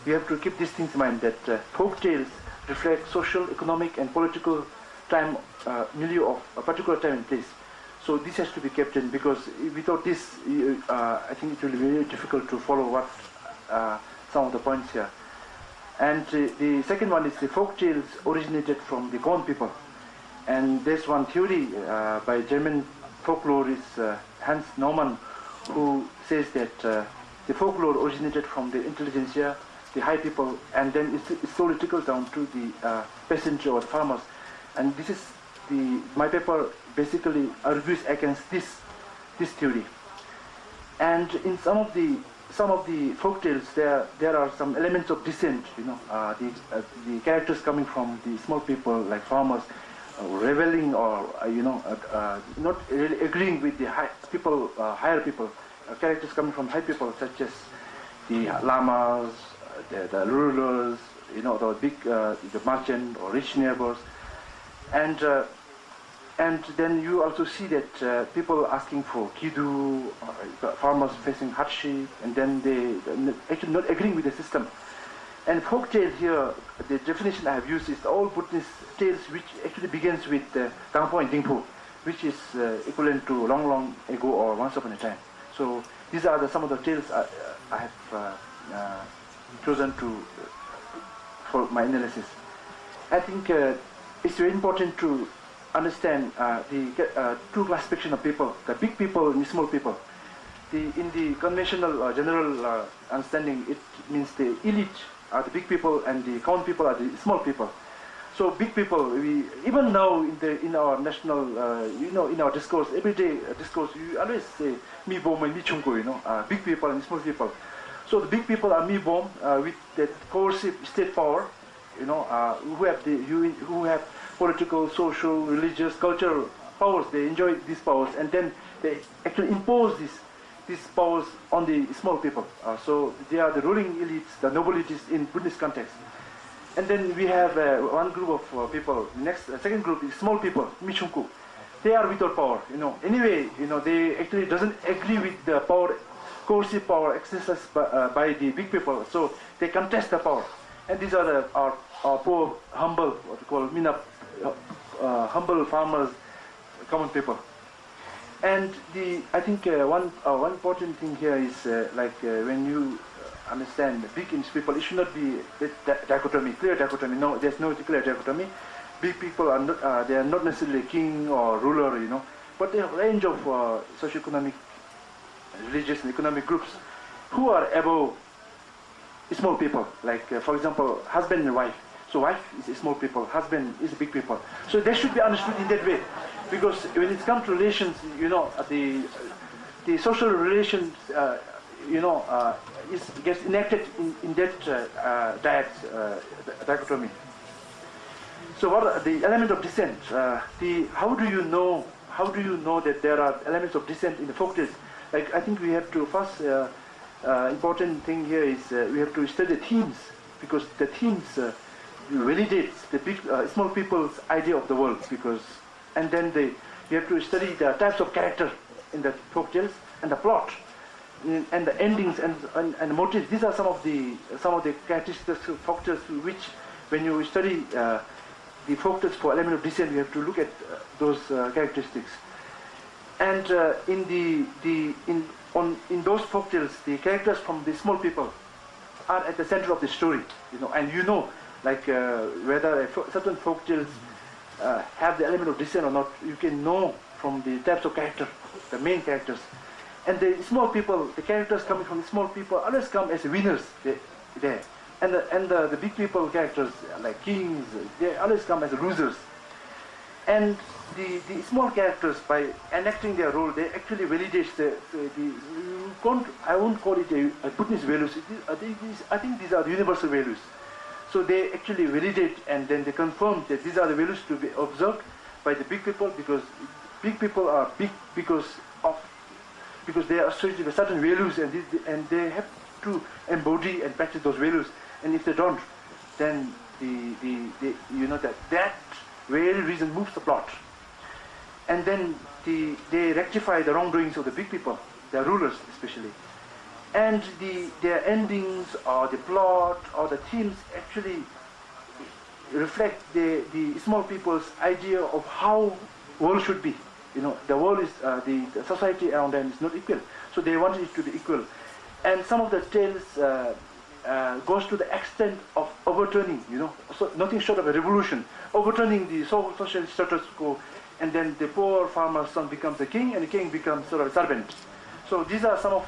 you have to keep these things in mind, that folk tales reflect social, economic, and political time milieu of a particular time and place. So this has to be kept in, because without this, I think it will be very difficult to follow what some of the points here. And the second one is the folk tales originated from the Gone people. And there's one theory by German folklorist Hans Naumann, who says that the folklore originated from the intelligentsia, the high people, and then it slowly trickles down to the peasantry or the farmers. And this is my paper basically argues against this theory. And in some of the folk tales, there are some elements of dissent. The characters coming from the small people, like farmers, rebelling or not really agreeing with the higher people. Characters coming from high people, such as the lamas, the rulers, the big the merchant or rich neighbors, and then you also see that people asking for kidu, farmers facing hardship, and then they actually not agreeing with the system. And folk tale here, the definition I have used is all Bhutanese tales which actually begins with Gangpo and Dingpo, which is equivalent to long, long ago or once upon a time. So these are some of the tales I have chosen for my analysis. I think it's very important to understand the two classification of people, the big people and the small people. In the conventional general understanding, it means the elite are the big people and the common people are the small people. So big people, we even now in our national, in our discourse, everyday discourse, you always say mi bom and mi chungko, big people and small people. So the big people are mi bom with that coercive state power, who have political, social, religious, cultural powers. They enjoy these powers, and then they actually impose these powers on the small people. So they are the ruling elites, the nobilities in Buddhist context. And then we have one group of people. Second group is small people, michunku. They are without power. Anyway, they actually doesn't agree with the power, coercive power exercised by the big people. So they contest the power. And these are our poor, humble, what we call humble farmers, common people. And I think one important thing here is when you understand the big people, it should not be clear dichotomy. No, there's no clear dichotomy. Big people are not, they are not necessarily king or ruler, but they have a range of socioeconomic, religious, and economic groups who are above small people. Like, for example, husband and wife. So wife is small people, husband is big people. So they should be understood in that way, because when it comes to relations, the social relations, gets enacted in that dichotomy. So what are the element of dissent? How do you know that there are elements of dissent in the folk tales? Like, I think we have to first important thing here is we have to study themes, because the themes validates the big small people's idea of the world, and then you have to study the types of character in the folk tales and the plot and the endings and the motives. These are some of the characteristics of folk tales which, when you study the folk tales for element of dissent, you have to look at those characteristics. And in those folk tales, the characters from the small people are at the center of the story, and whether certain folk tales have the element of dissent or not, you can know from the types of character, the main characters. And the small people, the characters coming from the small people always come as winners there. And the big people characters like kings, they always come as losers. And the small characters, by enacting their role, they actually validate I won't call it a Bhutanese values. I think these are universal values. So they actually validate and then they confirm that these are the values to be observed by the big people, because big people are big because they are associated with certain values, and they have to embody and practice those values. And if they don't, then that very reason moves the plot. And then they rectify the wrongdoings of the big people, their rulers especially. And their endings or the plot or the themes actually reflect the small people's idea of how world should be. The world is, the society around them is not equal. So they wanted it to be equal. And some of the tales goes to the extent of overturning, so nothing short of a revolution, overturning the social status quo, and then the poor farmer's son becomes a king, and the king becomes sort of a servant. So these are some of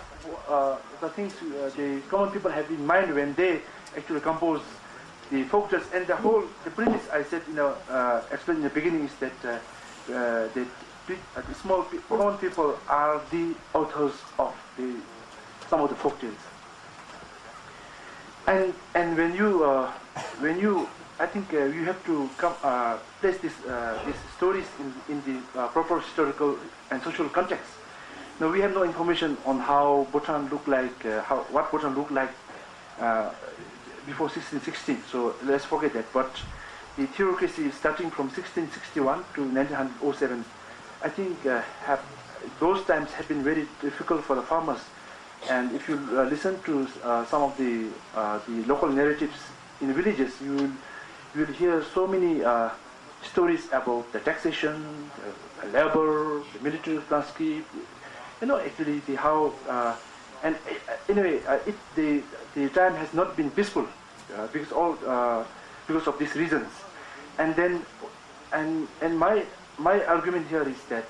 the things the common people have in mind when they actually compose the folk tales. And the premise I said, explained in the beginning is that the small common people are the authors of some of the folk tales. And when you I think you have to place these stories in the proper historical and social context. Now we have no information on how Bhutan looked like, what Bhutan looked like before 1616. So let's forget that. But the theocracy starting from 1661 to 1907, I think those times have been very difficult for the farmers. And if you listen to some of the local narratives in villages, you will hear so many stories about the taxation, labor, the military conscript. Actually and anyway, the time has not been peaceful because of these reasons. And then my argument here is that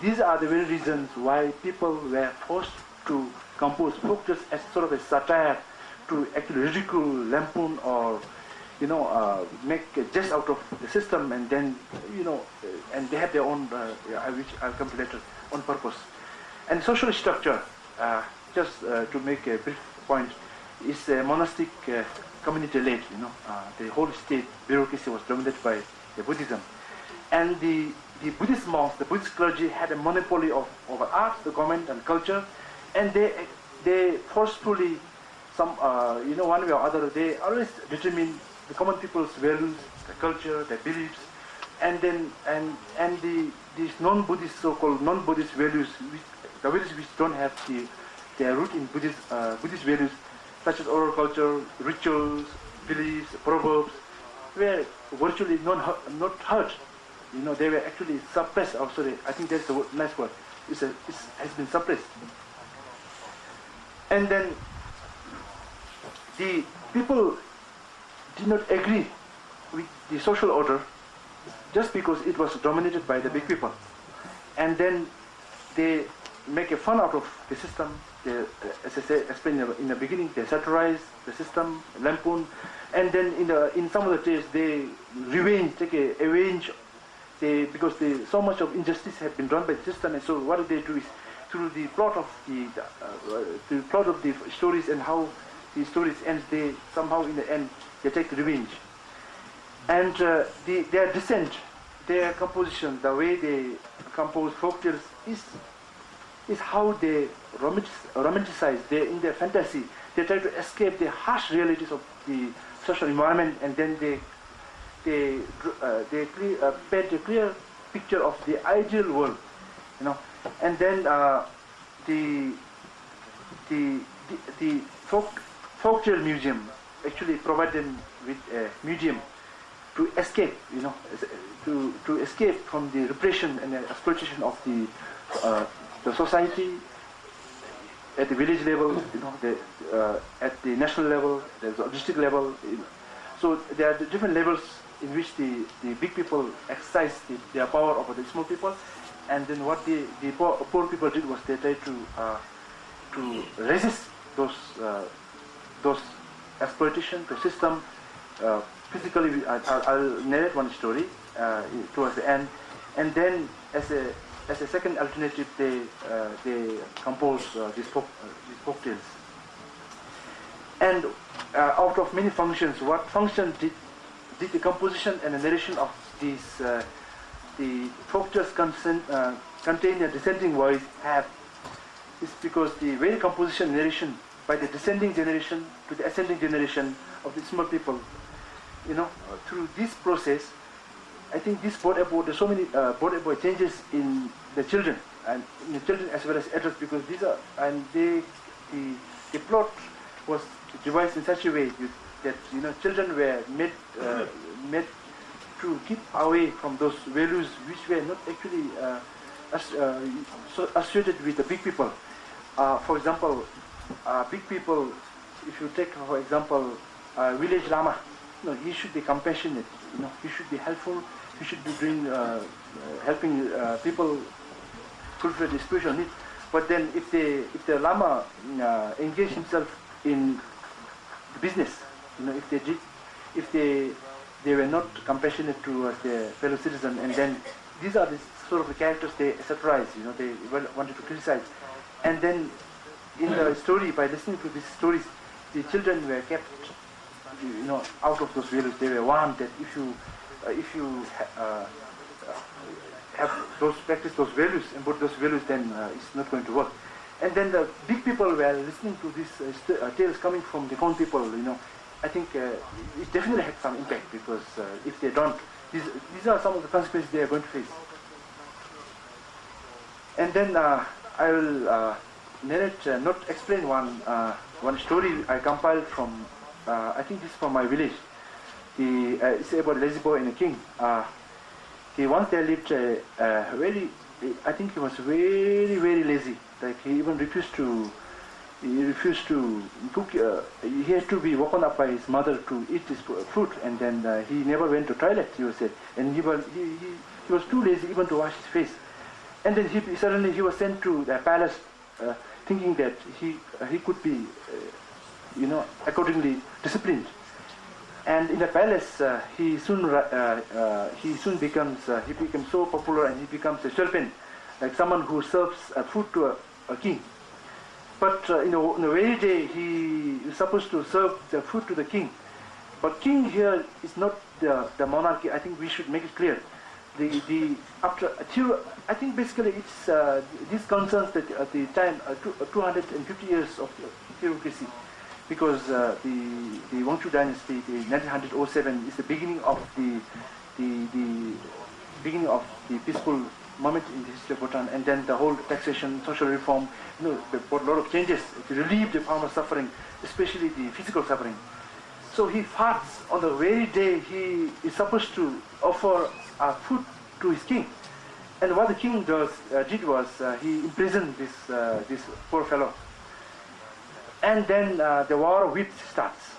these are the very reasons why people were forced to compose folk tales as sort of a satire, to actually ridicule, lampoon, or make a jest out of the system, and then and they have their own, which I'll come to later, own purpose. And social structure, just to make a brief point, is a monastic community-led. The whole state bureaucracy was dominated by the Buddhism, and the Buddhist monks, the Buddhist clergy, had a monopoly over art, the government, and culture, and they forcefully, one way or other, they always determine the common people's values, the culture, their beliefs, and then these non-Buddhist, so-called non-Buddhist values, the values which don't have their root in Buddhist values, such as oral culture, rituals, beliefs, proverbs, were virtually not heard. They were actually suppressed. Oh, sorry, I think that's a nice word. It has been suppressed. And then the people did not agree with the social order just because it was dominated by the big people. And then they make a fun out of the system. They, as I explained in the beginning, they satirize the system, lampoon, and then in some of the tales they take a revenge. Because so much of injustice had been done by the system, and so what they do is, through the plot of the stories and how the stories end, they somehow in the end they take revenge. And their descent, their composition, the way they compose folk tales is how they romanticize. In their fantasy, they try to escape the harsh realities of the social environment, and then they paint a clear picture of the ideal world, and then the folktale museum actually provide them with a medium to escape, to escape from the repression and the exploitation of the society at the village level, at the national level, the district level. So there are the different levels in which the big people exercise their power over the small people, and then what the poor people did was they tried to resist those exploitation, to system. Physically, I'll narrate one story towards the end, and then as a second alternative, they compose these folk tales. And out of many functions, what function did the composition and the narration of these the folk tales contain a descending voice have? Is because the very composition and narration by the descending generation to the ascending generation of the small people, through this process, I think this brought about so many changes in the children, and in the children as well as adults, because these are, and the plot was devised in such a way that children were made to keep away from those values which were not actually associated with the big people. For example, big people, if you take for example village lama, he should be compassionate, he should be helpful, he should be doing helping people fulfill their spiritual needs. But then if the lama engage himself in business, if they were not compassionate towards their fellow citizen, and then these are the sort of the characters they satirize, they wanted to criticize. And then in the story, by listening to these stories, the children were kept out of those values. They were warned that if you practice those values, embody those values, then it's not going to work. And then the big people were listening to these tales coming from the common people. I think it definitely had some impact, because if they don't, these are some of the consequences they are going to face. And then I will narrate, not explain one story I compiled from. I think this is from my village. It's about a lazy boy and a king. Once there lived I think he was very, very lazy. Like he even refused to cook. He had to be woken up by his mother to eat his food, and then he never went to toilet, he was said, and he was too lazy even to wash his face. And then suddenly he was sent to the palace, thinking that he could be, accordingly disciplined. And in the palace, he became so popular, and he becomes a shelpen, like someone who serves food to a king. But in the very day he is supposed to serve the food to the king. But king here is not the monarchy. I think we should make it clear. I think basically it's this concerns that at the time 250 years of theocracy, because the Wangchuck dynasty, the 1907, is the beginning of the beginning of the peaceful moment in the history of Bhutan, and then the whole taxation, social reform, they brought a lot of changes to relieve the farmers' suffering, especially the physical suffering. So he fasts on the very day he is supposed to offer food to his king. And what the king did was he imprisoned this poor fellow. And then the war of wits starts,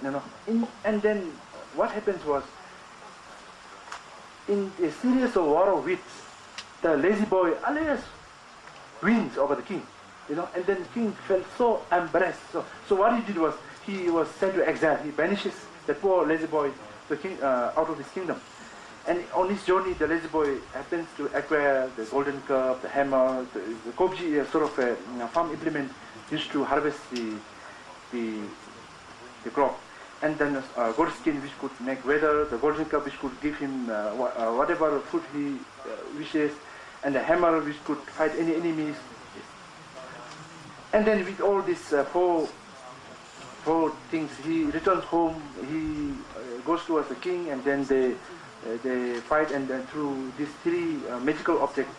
and then what happens was, in a series of war of wits, the lazy boy alias wins over the king, and then the king felt so embarrassed. So what he did was, he was sent to exile. He banishes the poor lazy boy, the king, out of his kingdom. And on his journey, the lazy boy happens to acquire the golden cup, the hammer, the kobji, sort of a farm implement used to harvest the crop. And then gold skin which could make weather, the golden cup which could give him whatever food he wishes, and the hammer which could fight any enemies. And then with all these four things, he returns home, he goes towards the king, and then they fight, and then through these three magical objects,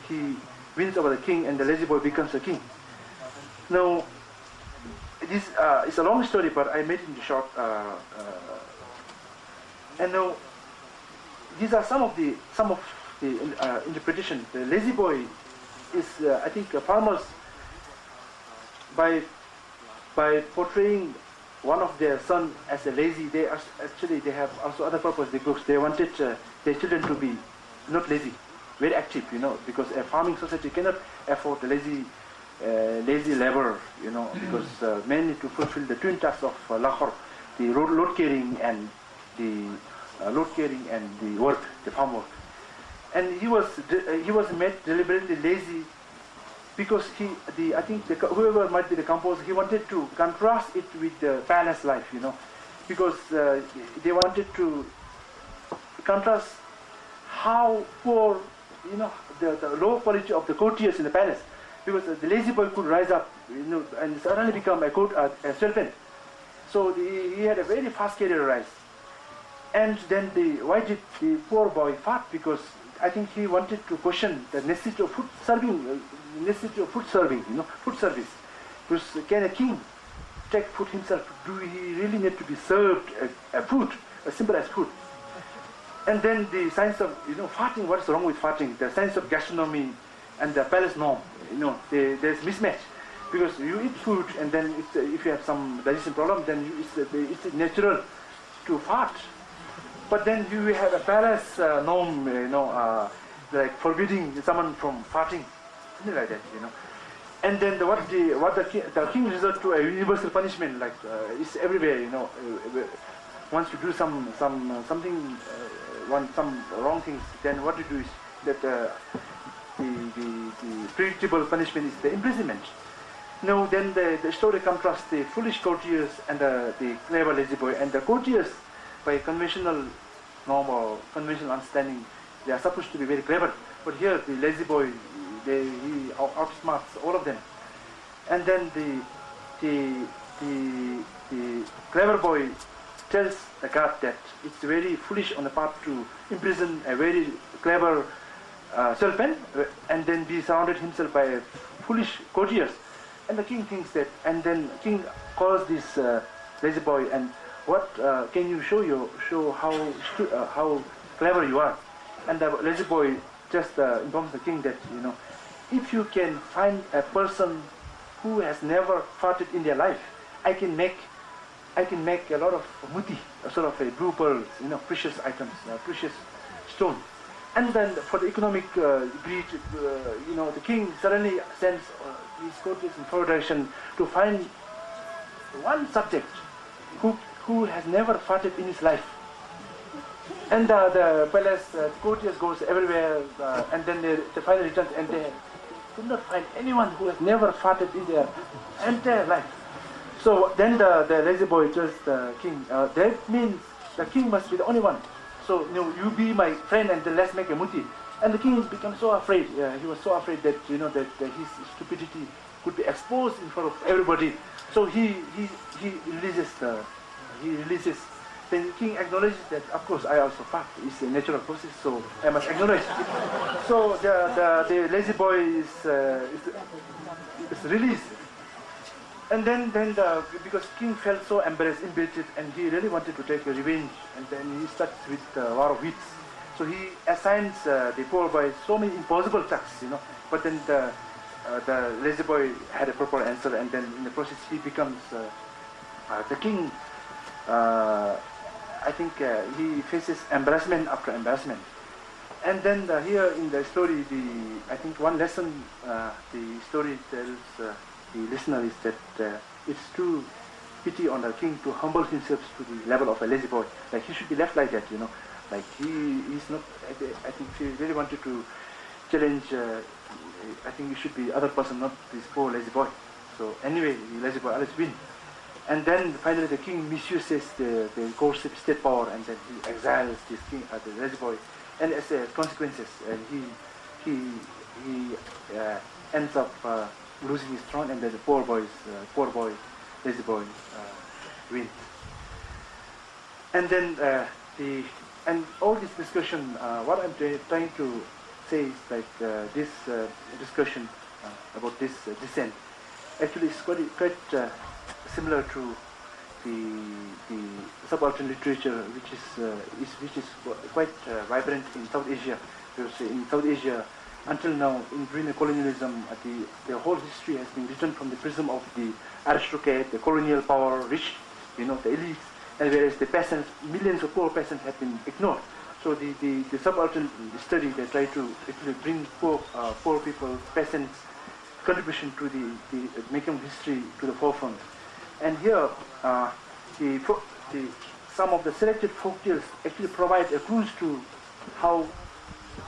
he wins over the king, and the lazy boy becomes the king. Now, this is a long story, but I made it into short. And now, these are some of the interpretation. The lazy boy is, I think, farmers, by portraying one of their son as a lazy, they have also other purpose, because they wanted their children to be not lazy, very active, because a farming society cannot afford the lazy labor, because men need to fulfill the twin tasks of Lahore. load carrying and the work, the farm work. And he was made deliberately lazy because I think whoever might be the composer, he wanted to contrast it with the palace life, because they wanted to contrast how poor, the low quality of the courtiers in the palace, because the lazy boy could rise up, and suddenly become a servant. So he had a very fast career rise. And then why did the poor boy fart? Because I think he wanted to question the necessity of food serving, food service. Because can a king take food himself? Do he really need to be served a food, as simple as food? And then the science of farting. What is wrong with farting? The science of gastronomy and the palace norm. There's mismatch, because you eat food and then if you have some digestion problem, then it's natural to fart. But then you have a palace norm, like forbidding someone from farting, something like that, And then the king resorted to a universal punishment, like it's everywhere, Once you do some wrong things, then what you do is that the predictable punishment is the imprisonment. Then the story contrasts the foolish courtiers and the clever lazy boy. And the courtiers, by conventional norm or conventional understanding, they are supposed to be very clever. But here, the lazy boy, he outsmarts all of them. And then the clever boy tells the guard that it's very foolish on the part to imprison a very clever servant and then be surrounded himself by foolish courtiers. And the king thinks that, and then king calls this lazy boy, and what can you show how clever you are? And the lazy boy just informs the king that if you can find a person who has never farted in their life, I can make a lot of muti, a sort of a blue pearls, precious items, precious stone. And then for the economic greed, the king suddenly sends his courtiers in forward direction to find one subject who has never farted in his life. And the palace courtiers goes everywhere, and then they finally return, and they could not find anyone who has never farted in their entire life. So then the lazy boy tells the king, that means the king must be the only one. So you be my friend, and then let's make a muti. And the king becomes so afraid. He was so afraid that that his stupidity could be exposed in front of everybody. So he releases. Then the king acknowledges that, of course, I also fart. It's a natural process, so I must acknowledge. So the lazy boy is released. And then because king felt so embarrassed, embittered, and he really wanted to take a revenge, and then he starts with a war of wits. So he assigns the poor boy so many impossible tasks, But then the lazy boy had a proper answer, and then in the process he becomes the king. I think he faces embarrassment after embarrassment. And then here in the story, I think one lesson the story tells the listener is that it's too pity on the king to humble himself to the level of a lazy boy. Like he should be left like that, Like he's not. I think he really wanted to challenge. I think it should be other person, not this poor lazy boy. So anyway, the lazy boy always win. And then finally the king misuses the coercive state power, and then he exiles this king, the lazy boy, and as a consequences, he ends up losing his throne, and then the poor boy, lazy boy, wins. And then and all this discussion, what I'm trying to say is like this discussion about this descent actually is quite similar to the subaltern literature, which is quite vibrant in South Asia. Because in South Asia, until now, during the colonialism, the whole history has been written from the prism of the aristocrat, the colonial power, rich, the elites, and whereas the peasants, millions of poor peasants, have been ignored. So the subaltern study, they try to actually bring poor people, peasants, contribution to the making of history to the forefront. And here, some of the selected folktales actually provide a clues to how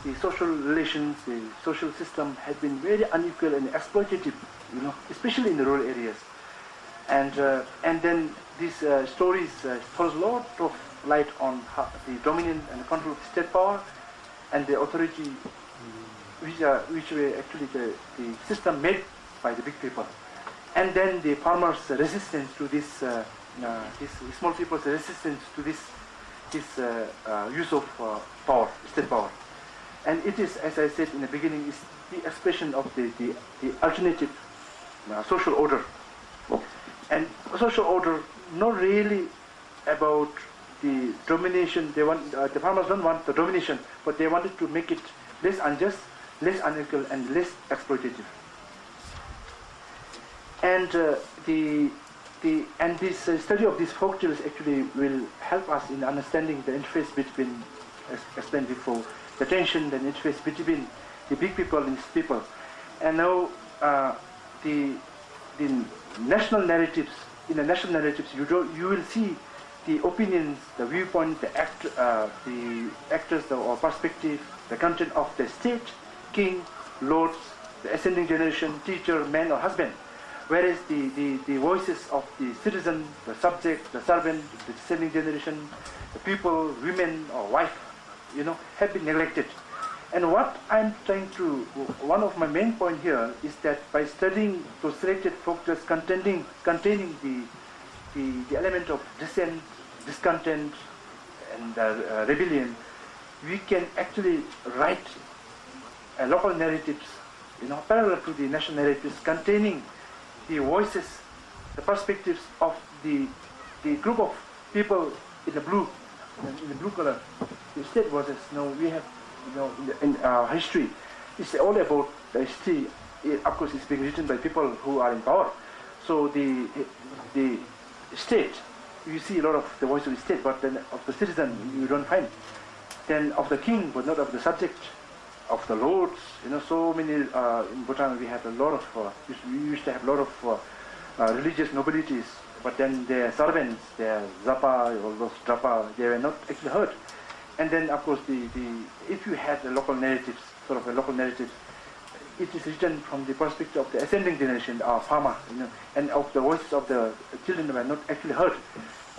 the social relations, the social system had been very unequal and exploitative, especially in the rural areas. And then these stories throws a lot of light on how the dominant and control of state power and the authority, which were actually the system made by the big people. And then the farmers' resistance to this, these small people's resistance to this use of power, state power. And it is, as I said in the beginning, is the expression of the alternative social order. And social order, not really about the domination. They want the farmers don't want the domination, but they wanted to make it less unjust, less unequal, and less exploitative. And this study of these folktales actually will help us in understanding the interface between, as explained before, the tension, the interface between the big people and these people. And now the national narratives. In the national narratives, you will see the opinions, the viewpoint, the actors, or perspective, the content of the state, king, lords, the ascending generation, teacher, man, or husband. Whereas the voices of the citizen, the subject, the servant, the descending generation, the people, women, or wife, have been neglected. And what I'm trying to, one of my main point here is that by studying those selected folktales containing the element of dissent, discontent, and rebellion, we can actually write local narratives, parallel to the national narratives, containing the voices, the perspectives of the group of people in the blue color. The state voices. We have, in our history, it's all about the history. Of course, it's being written by people who are in power. So the state, you see a lot of the voice of the state, but then of the citizen you don't find. Then of the king, but not of the subject, of the lords. So many in Bhutan we have a lot of. We used to have a lot of religious nobilities, but then their servants, their zapa, all those drapa, they were not actually heard. And then, of course, if you had a local narrative, sort of a local narrative, it is written from the perspective of the ascending generation, our farmer, and of the voices of the children were not actually heard.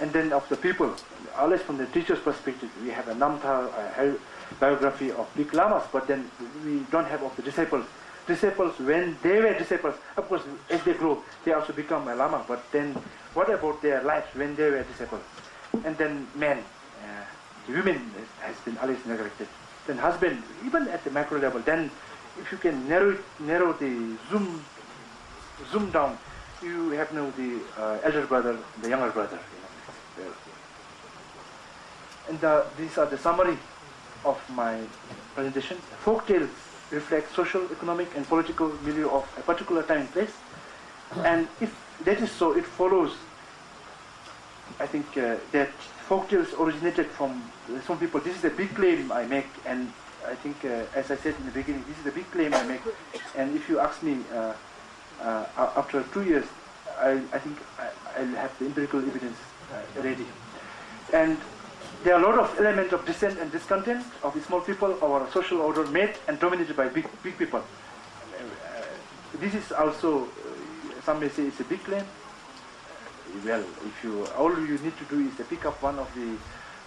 And then of the people, always from the teacher's perspective, we have a Namthal, a biography of big lamas, but then we don't have of the disciples. Disciples, when they were disciples, of course, as they grow, they also become a lama, but then what about their lives when they were disciples? And then men. The women has been always neglected. Then husband, even at the macro level. Then, if you can narrow the zoom down, you have now the elder brother, the younger brother. And these are the summary of my presentation. Folktales reflect social, economic, and political milieu of a particular time and place. And if that is so, it follows, I think, that folktales originated from some people. This is a big claim I make, and I think, as I said in the beginning, this is a big claim I make. And if you ask me, after 2 years, I think I'll have the empirical evidence ready. And there are a lot of elements of dissent and discontent of the small people, our social order made and dominated by big people. This is also, some may say it's a big claim. Well, all you need to do is to pick up one of the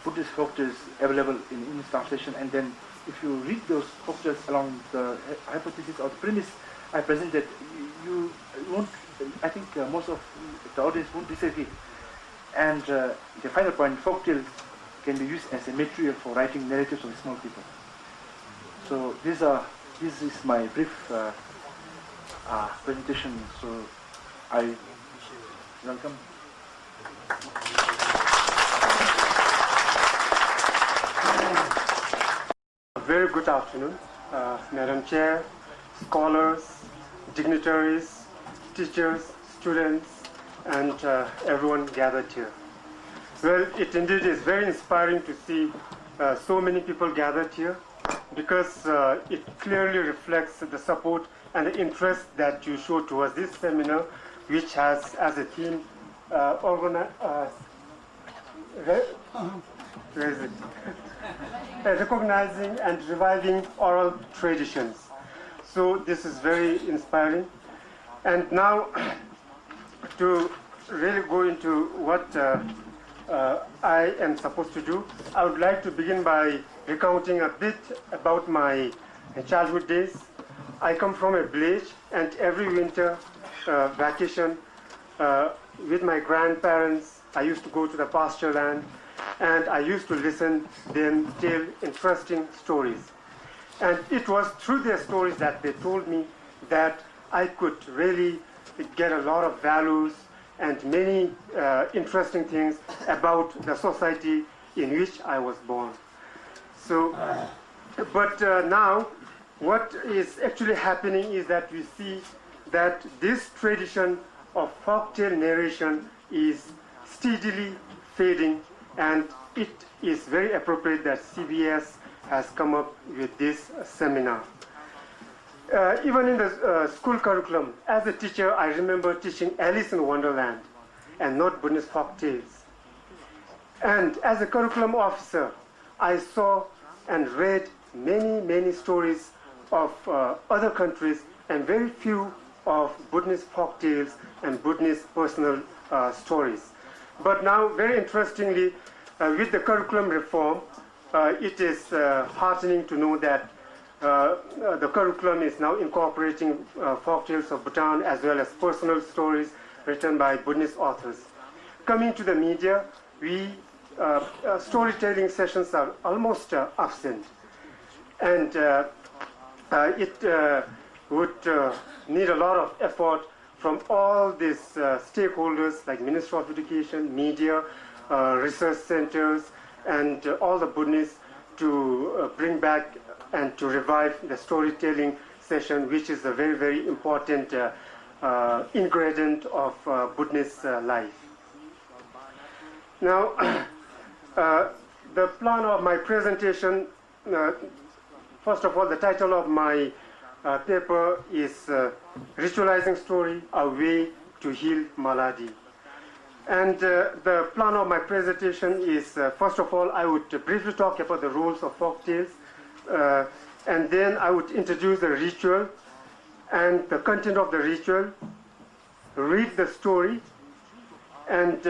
Buddhist folktales available in English translation, and then if you read those folktales along the hypothesis or the premise I presented, you won't, I think most of the audience won't disagree. And the final point, folktales can be used as a material for writing narratives of small people. So this is my brief presentation. So I welcome. Very good afternoon, Madam Chair, scholars, dignitaries, teachers, students, and everyone gathered here. Well, it indeed is very inspiring to see so many people gathered here, because it clearly reflects the support and the interest that you show towards this seminar, which has as a theme recognizing and reviving oral traditions. So this is very inspiring. And now to really go into what I am supposed to do, I would like to begin by recounting a bit about my childhood days. I come from a village, and every winter vacation with my grandparents, I used to go to the pasture land, and I used to listen them tell interesting stories. And it was through their stories that they told me that I could really get a lot of values and many interesting things about the society in which I was born. So, but now what is actually happening is that we see that this tradition of folktale narration is steadily fading, and it is very appropriate that CBS has come up with this seminar. Even in the school curriculum, as a teacher, I remember teaching Alice in Wonderland and not Buddhist folk tales. And as a curriculum officer, I saw and read many stories of other countries and very few of Buddhist folk tales and Buddhist personal stories. But now, very interestingly, with the curriculum reform, it is heartening to know that the curriculum is now incorporating folktales of Bhutan as well as personal stories written by Buddhist authors. Coming to the media, storytelling sessions are almost absent, and it would need a lot of effort from all these stakeholders like Ministry of Education, media, research centers, and all the Buddhists to bring back and to revive the storytelling session, which is a very important ingredient of Buddhist life. Now, the plan of my presentation, first of all, the title of my paper is Ritualizing Story, A Way to Heal Malady. And the plan of my presentation is, first of all, I would briefly talk about the rules of folktales, and then I would introduce the ritual and the content of the ritual, read the story, and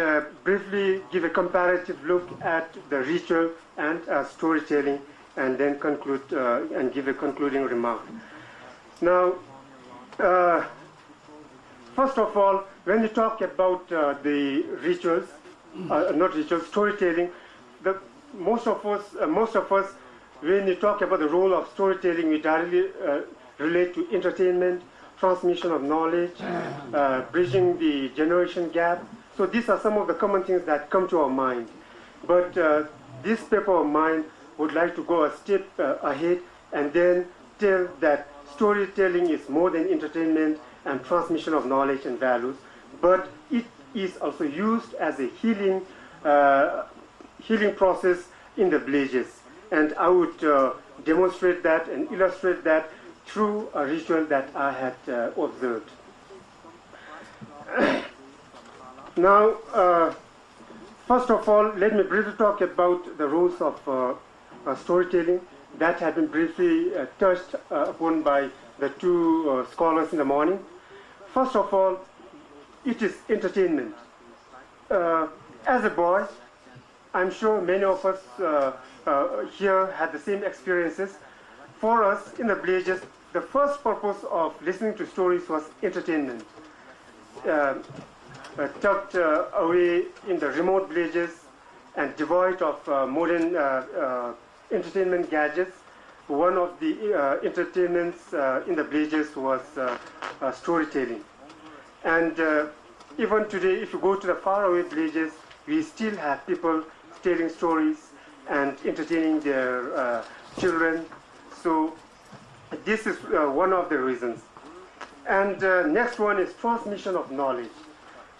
briefly give a comparative look at the ritual and storytelling, and then conclude and give a concluding remark. Now, first of all, when you talk about the rituals, not rituals, storytelling, most of us, when you talk about the role of storytelling, we directly relate to entertainment, transmission of knowledge, bridging the generation gap. So these are some of the common things that come to our mind. But this paper of mine would like to go a step ahead and then tell that storytelling is more than entertainment and transmission of knowledge and values, but it is also used as a healing process in the villages. And I would demonstrate that and illustrate that through a ritual that I had observed. Now, first of all, let me briefly talk about the rules of storytelling that have been briefly touched upon by the two scholars in the morning. First of all, it is entertainment. As a boy, I'm sure many of us here had the same experiences. For us in the villages, the first purpose of listening to stories was entertainment. Tucked away in the remote villages and devoid of modern entertainment gadgets, one of the entertainments in the villages was storytelling. And even today, if you go to the faraway villages, we still have people telling stories and entertaining their children. So this is one of the reasons. And next one is transmission of knowledge.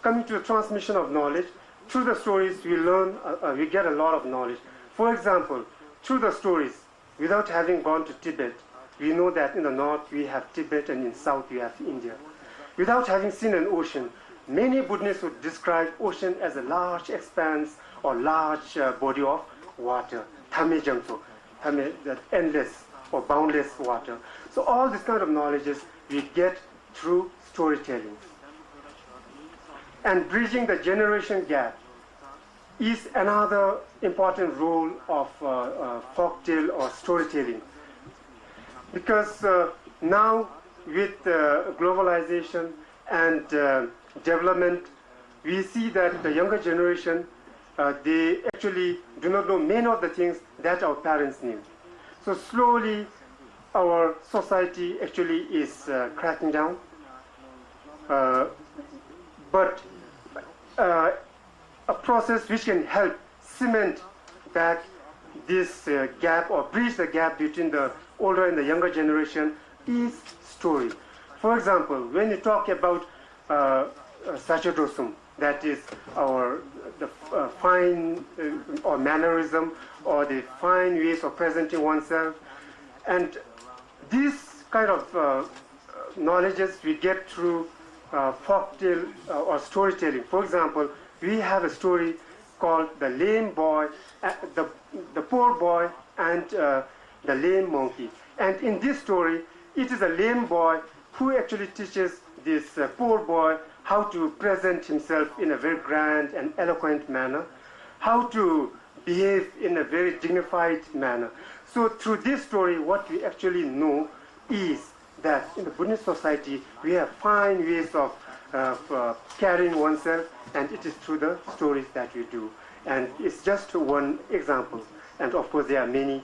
Coming to the transmission of knowledge, through the stories we learn, we get a lot of knowledge. For example, through the stories, without having gone to Tibet, we know that in the north we have Tibet and in south we have India. Without having seen an ocean, many Buddhists would describe ocean as a large expanse or large body of water, tame jamso, that endless or boundless water. So all this kind of knowledges we get through storytelling. And bridging the generation gap is another important role of folktale or storytelling. Because now with globalization and development, we see that the younger generation, they actually do not know many of the things that our parents knew. So slowly our society actually is cracking down. But a process which can help cement back this gap or bridge the gap between the older and the younger generation is story. For example, when you talk about sachadosum, that is the fine or mannerism or the fine ways of presenting oneself, and these kind of knowledges we get through folktale or storytelling. For example, we have a story called the lame boy, the poor boy and the lame monkey. And in this story, it is a lame boy who actually teaches this poor boy how to present himself in a very grand and eloquent manner, how to behave in a very dignified manner. So through this story, what we actually know is that in the Buddhist society, we have fine ways of carrying oneself, and it is through the stories that we do. And it's just one example. And of course, there are many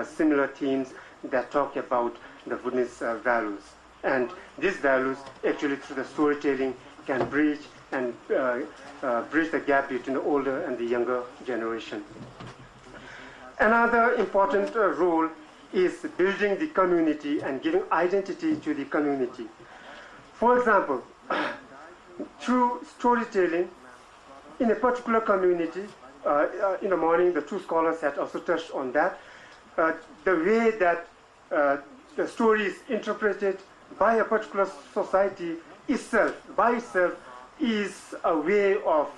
similar themes that talk about the Buddhist values. And these values, actually, through the storytelling, can bridge the gap between the older and the younger generation. Another important role is building the community and giving identity to the community. For example, through storytelling, in a particular community, in the morning, the two scholars had also touched on that, the way that the story is interpreted by a particular society by itself is a way of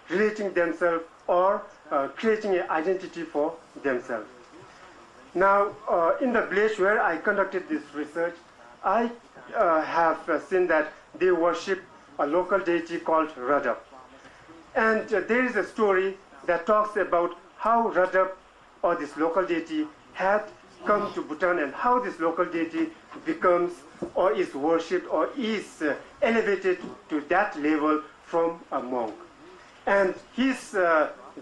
relating themselves or creating an identity for themselves. Now, in the village where I conducted this research, I have seen that they worship a local deity called Radha. And there is a story that talks about how Radha, or this local deity, had come to Bhutan and how this local deity becomes or is worshipped or is elevated to that level from a monk. And his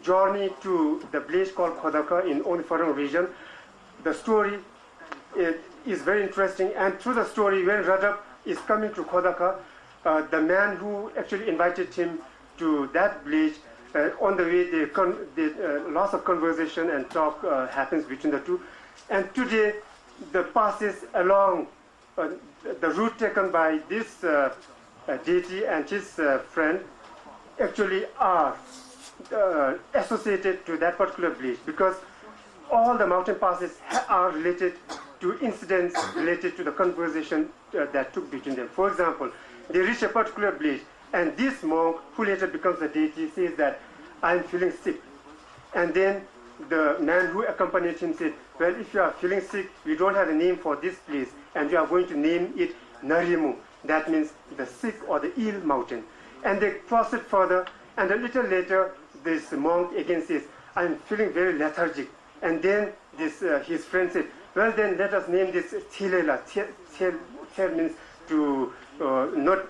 journey to the village called Khodaka in Onifurong region, the story is very interesting. And through the story, when Radha is coming to Khodaka, the man who actually invited him to that village, on the way, lots of conversation and talk happens between the two. And today, the passes along the route taken by this deity and his friend actually are associated to that particular village, because all the mountain passes are related to incidents related to the conversation that took between them. For example, they reach a particular village, and this monk, who later becomes a deity, says that, "I'm feeling sick." And then the man who accompanied him said, "Well, if you are feeling sick, we don't have a name for this place, and we are going to name it Narimu." That means the sick or the ill mountain. And they proceed further, and a little later, this monk again says, "I'm feeling very lethargic." And then his friend said, "Well, then let us name this Thilela." Thel means to not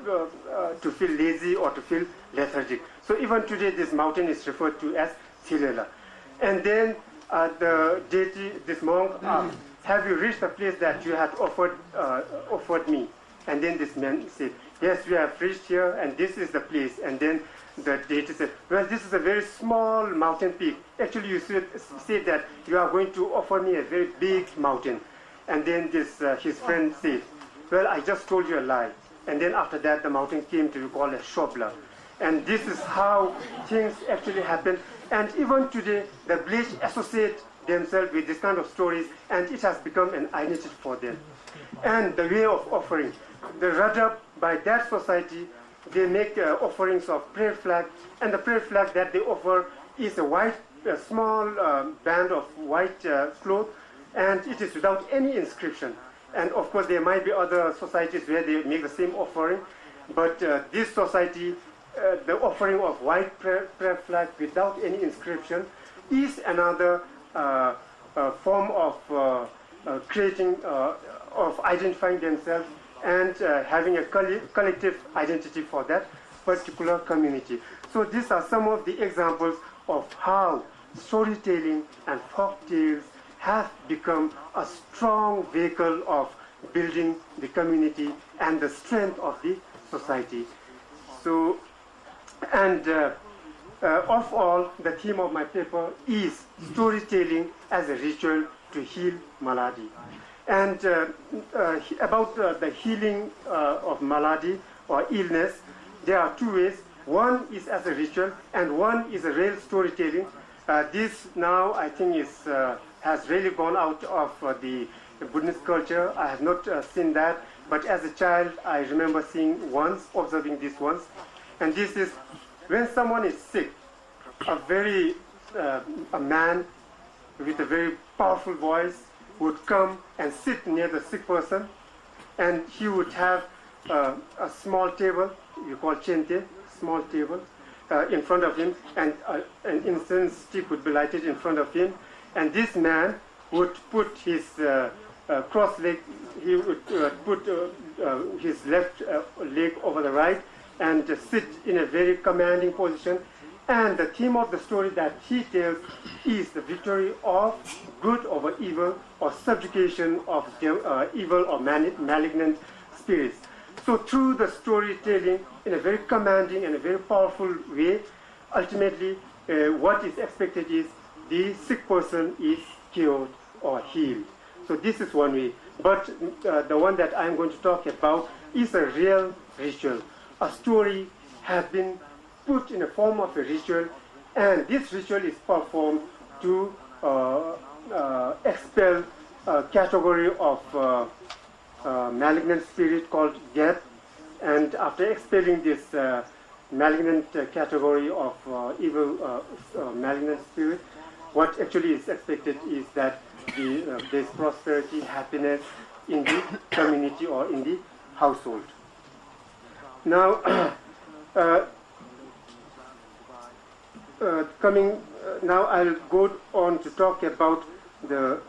to feel lazy or to feel lethargic. So even today, this mountain is referred to as Thilela. And then the deity, this monk, asked, "Have you reached the place that you had offered me?" And then this man said, "Yes, we have reached here, and this is the place." And then the deity said, "Well, this is a very small mountain peak. Actually, you said that you are going to offer me a very big mountain." And then his friend said, "Well, I just told you a lie." And then after that, the mountain came to be called a Shobla. And this is how things actually happen. And even today, the village associate themselves with this kind of stories, and it has become an identity for them. And the way of offering, the Radha, by that society, they make offerings of prayer flag, and the prayer flag that they offer is a small band of white cloth, and it is without any inscription. And of course, there might be other societies where they make the same offering, but this society, the offering of white prayer flag without any inscription is another form of creating, of identifying themselves and having a collective identity for that particular community. So these are some of the examples of how storytelling and folk tales have become a strong vehicle of building the community and the strength of the society. So, and of all, the theme of my paper is storytelling as a ritual to heal malady. And about the healing of malady or illness, there are two ways. One is as a ritual, and one is a real storytelling. This now, I think, is has really gone out of the Buddhist culture. I have not seen that, but as a child, I remember seeing once, observing this once. And this is when someone is sick, a man with a very powerful voice would come and sit near the sick person, and he would have a small table, you call chente, small table, in front of him, and an incense stick would be lighted in front of him, and this man would put his cross leg, he would put his left leg over the right and sit in a very commanding position. And the theme of the story that he tells is the victory of good over evil, or subjugation of evil or malignant spirits. So through the storytelling, in a very commanding and a very powerful way, ultimately what is expected is the sick person is cured or healed. So this is one way. But the one that I'm going to talk about is a real ritual. A story has been put in a form of a ritual, and this ritual is performed to expel a category of malignant spirit called Gap. And after expelling this malignant category of evil malignant spirit, what actually is expected is that there's prosperity, happiness in the community or in the household. Now, now I'll go on to talk about the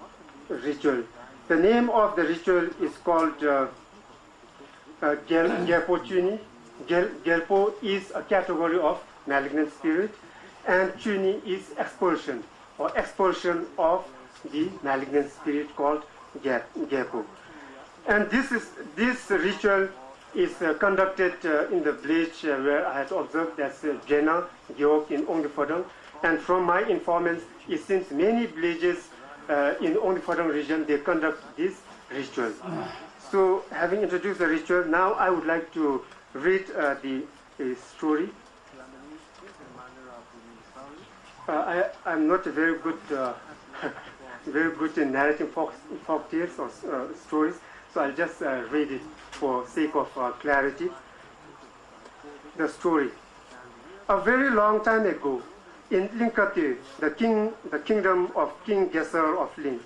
ritual. The name of the ritual is called Gelpo Chuni. Gelpo is a category of malignant spirit, and Chuni is expulsion, or expulsion of the malignant spirit called Gelpo. And this ritual is conducted in the village where I had observed, that's Jena, Gyeok in Onggifodong. And from my informants, it seems many villages in Onggifodong region, they conduct this ritual. So having introduced the ritual, now I would like to read the story. I'm not very good in narrating folk tales or stories, so I'll just read it for sake of clarity. The story. A very long time ago, in Linkate, the kingdom of King Gesar of Ling,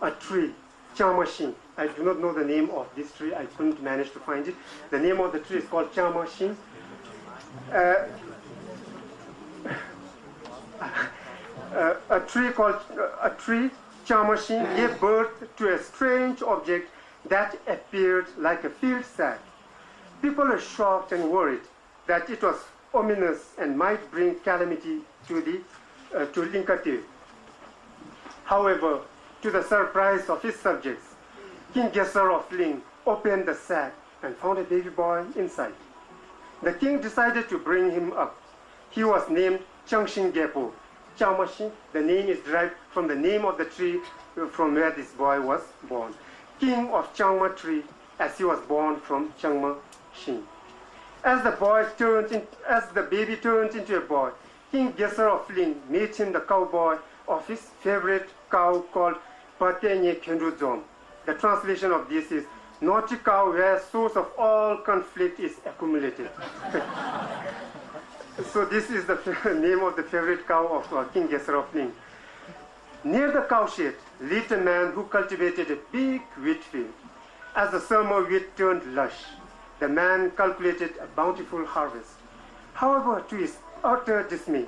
a tree, Chamashin. I do not know the name of this tree. I couldn't manage to find it. The name of the tree is called Chamashin. A tree, Chamashin, gave birth to a strange object that appeared like a field sack. People were shocked and worried that it was ominous and might bring calamity to Linkate. However, to the surprise of his subjects, King Gesar of Ling opened the sack and found a baby boy inside. The king decided to bring him up. He was named Changshin Gepo. Chamashin, the name is derived from the name of the tree from where this boy was born. King of Changma tree, as he was born from Changma Shin. As the baby turned into a boy, King Gesar of Ling made him the cowboy of his favorite cow called Patenye Kendruzom. The translation of this is, naughty cow where source of all conflict is accumulated. So this is the name of the favorite cow of King Gesar of Ling. Near the cowshed lived a man who cultivated a big wheat field. As the summer wheat turned lush, the man calculated a bountiful harvest. However, to his utter dismay,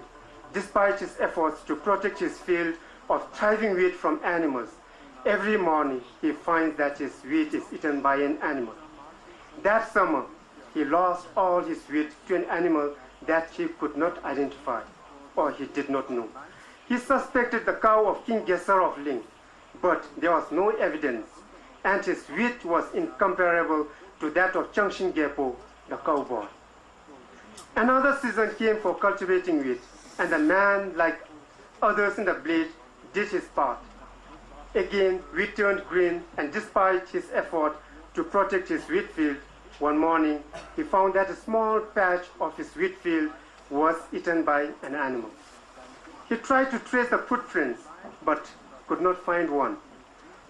despite his efforts to protect his field of thriving wheat from animals, every morning he finds that his wheat is eaten by an animal. That summer, he lost all his wheat to an animal that he could not identify, or he did not know. He suspected the cow of King Gesar of Ling, but there was no evidence, and his wheat was incomparable to that of Changshin Gepo, the cowboy. Another season came for cultivating wheat, and the man, like others in the blade, did his part. Again, wheat turned green, and despite his effort to protect his wheat field, one morning he found that a small patch of his wheat field was eaten by an animal. He tried to trace the footprints, but could not find one.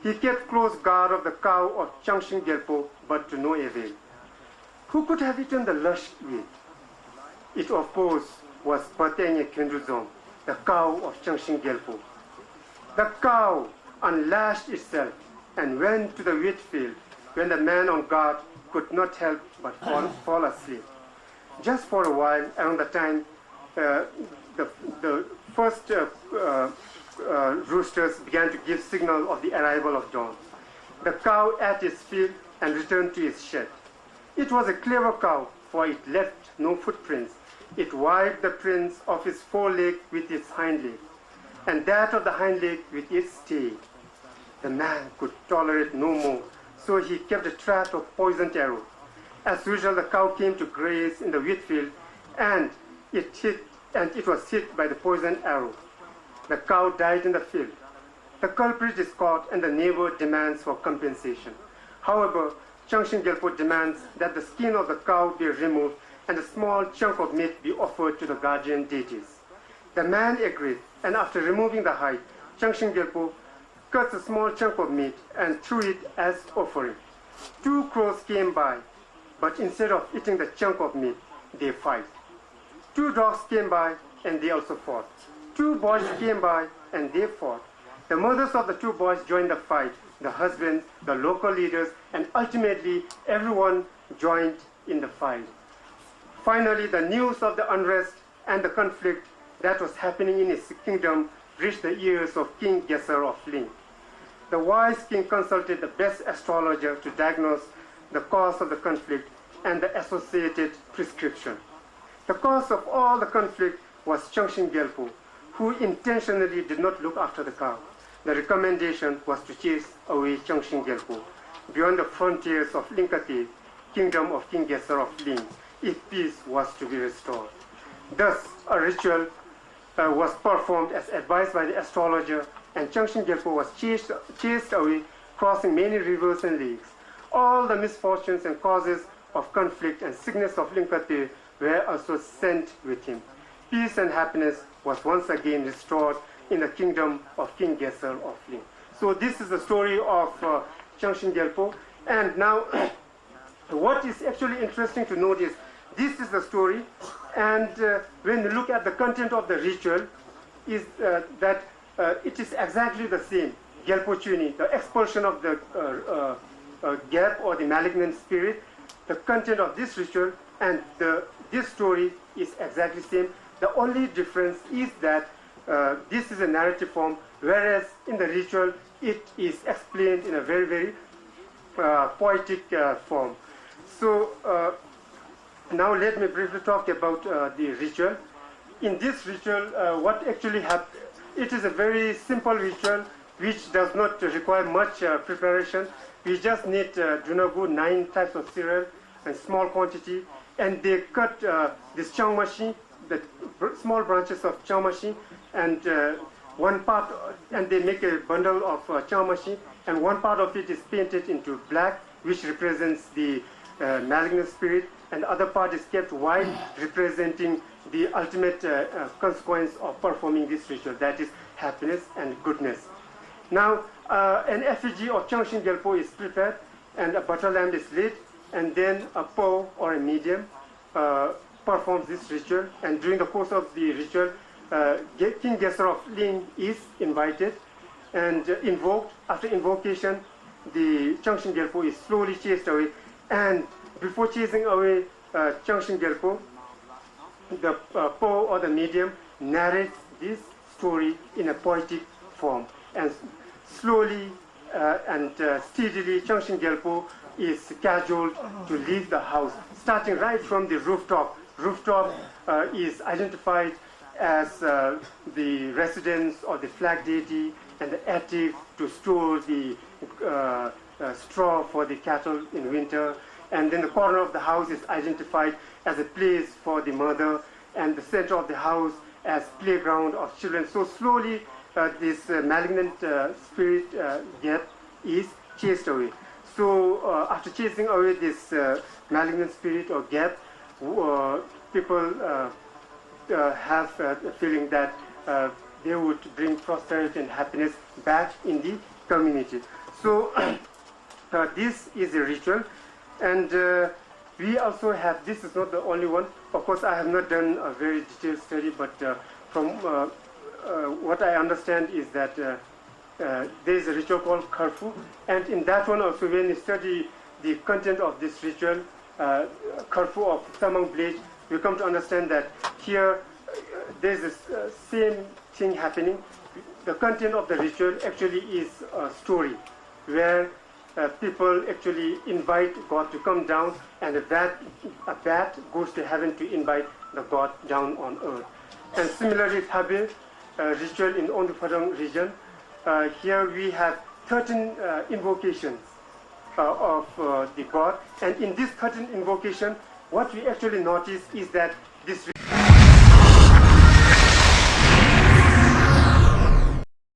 He kept close guard of the cow of Changshin Gelpo, but to no avail. Who could have eaten the lush wheat? It, of course, was Patenge Kendruzong, the cow of Changshin Gelpo. The cow unlashed itself and went to the wheat field when the man on guard could not help but fall asleep. Just for a while, around the time the first roosters began to give signal of the arrival of dawn, the cow ate its field and returned to its shed. It was a clever cow, for it left no footprints. It wiped the prints of its foreleg with its hind leg, and that of the hind leg with its tail. The man could tolerate no more, so he kept a trap of poisoned arrow. As usual, the cow came to graze in the wheat field, and it was hit by the poisoned arrow. The cow died in the field. The culprit is caught, and the neighbor demands for compensation. However, Changshin Gelpo demands that the skin of the cow be removed and a small chunk of meat be offered to the guardian deities. The man agreed, and after removing the hide, Changshin Gelpo cuts a small chunk of meat and threw it as offering. 2 crows came by, but instead of eating the chunk of meat, they fight. 2 dogs came by, and they also fought. 2 boys came by, and they fought. The mothers of the 2 boys joined the fight, the husbands, the local leaders, and ultimately everyone joined in the fight. Finally, the news of the unrest and the conflict that was happening in his kingdom reached the ears of King Gesar of Ling. The wise king consulted the best astrologer to diagnose the cause of the conflict and the associated prescription. The cause of all the conflict was Changshin Gelpo, who intentionally did not look after the cow. The recommendation was to chase away Changshin Gelpo beyond the frontiers of Linkati, kingdom of King Gesar of Ling, if peace was to be restored. Thus, a ritual was performed as advised by the astrologer, and Changshin Gelpo was chased away, crossing many rivers and lakes. All the misfortunes and causes of conflict and sickness of Linkati were also sent with him. Peace and happiness was once again restored in the kingdom of King Gesar of Ling. So this is the story of Changshin Gelpo. And now, what is actually interesting to note is, this is the story, and when you look at the content of the ritual, is that it is exactly the same. Gelpo Chuni, the expulsion of the gap or the malignant spirit, the content of this ritual and this story is exactly the same. The only difference is that this is a narrative form, whereas in the ritual it is explained in a very, very poetic form. So now let me briefly talk about the ritual. In this ritual, what actually happens, it is a very simple ritual which does not require much preparation. We just need junagu, 9 types of cereal, and small quantity, and they cut this changmashi, the small branches of changmashi, and one part, and they make a bundle of changmashi, and one part of it is painted into black, which represents the malignant spirit, and the other part is kept white, representing the ultimate consequence of performing this ritual, that is happiness and goodness. Now, an effigy of Changshin Gelpo is prepared, and a butter lamp is lit, and then a po or a medium performs this ritual, and during the course of the ritual, King Gesar of Ling is invited and invoked. After invocation, the Changshin Gyalpo is slowly chased away, and before chasing away Changshin Gyalpo, the po or the medium narrates this story in a poetic form, and slowly and steadily Changshin Gyalpo is scheduled to leave the house, starting right from the rooftop. Rooftop is identified as the residence of the flag deity, and the attic to store the straw for the cattle in winter. And then the corner of the house is identified as a place for the mother, and the center of the house as playground of children. So slowly this malignant spirit Gyat is chased away. So after chasing away this malignant spirit or Gyat, people have a feeling that they would bring prosperity and happiness back in the community. So this is a ritual, and we also have, this is not the only one. Of course, I have not done a very detailed study, but from what I understand is that there is a ritual called Karfu, and in that one also, when you study the content of this ritual, Karfu of Samang village, you come to understand that here there is the same thing happening. The content of the ritual actually is a story where people actually invite God to come down, and a bat goes to heaven to invite the God down on earth. And similarly, Thabe ritual in Ondupadang region, here we have 13 invocations of the God, and in this 13 invocation, what we actually notice is that this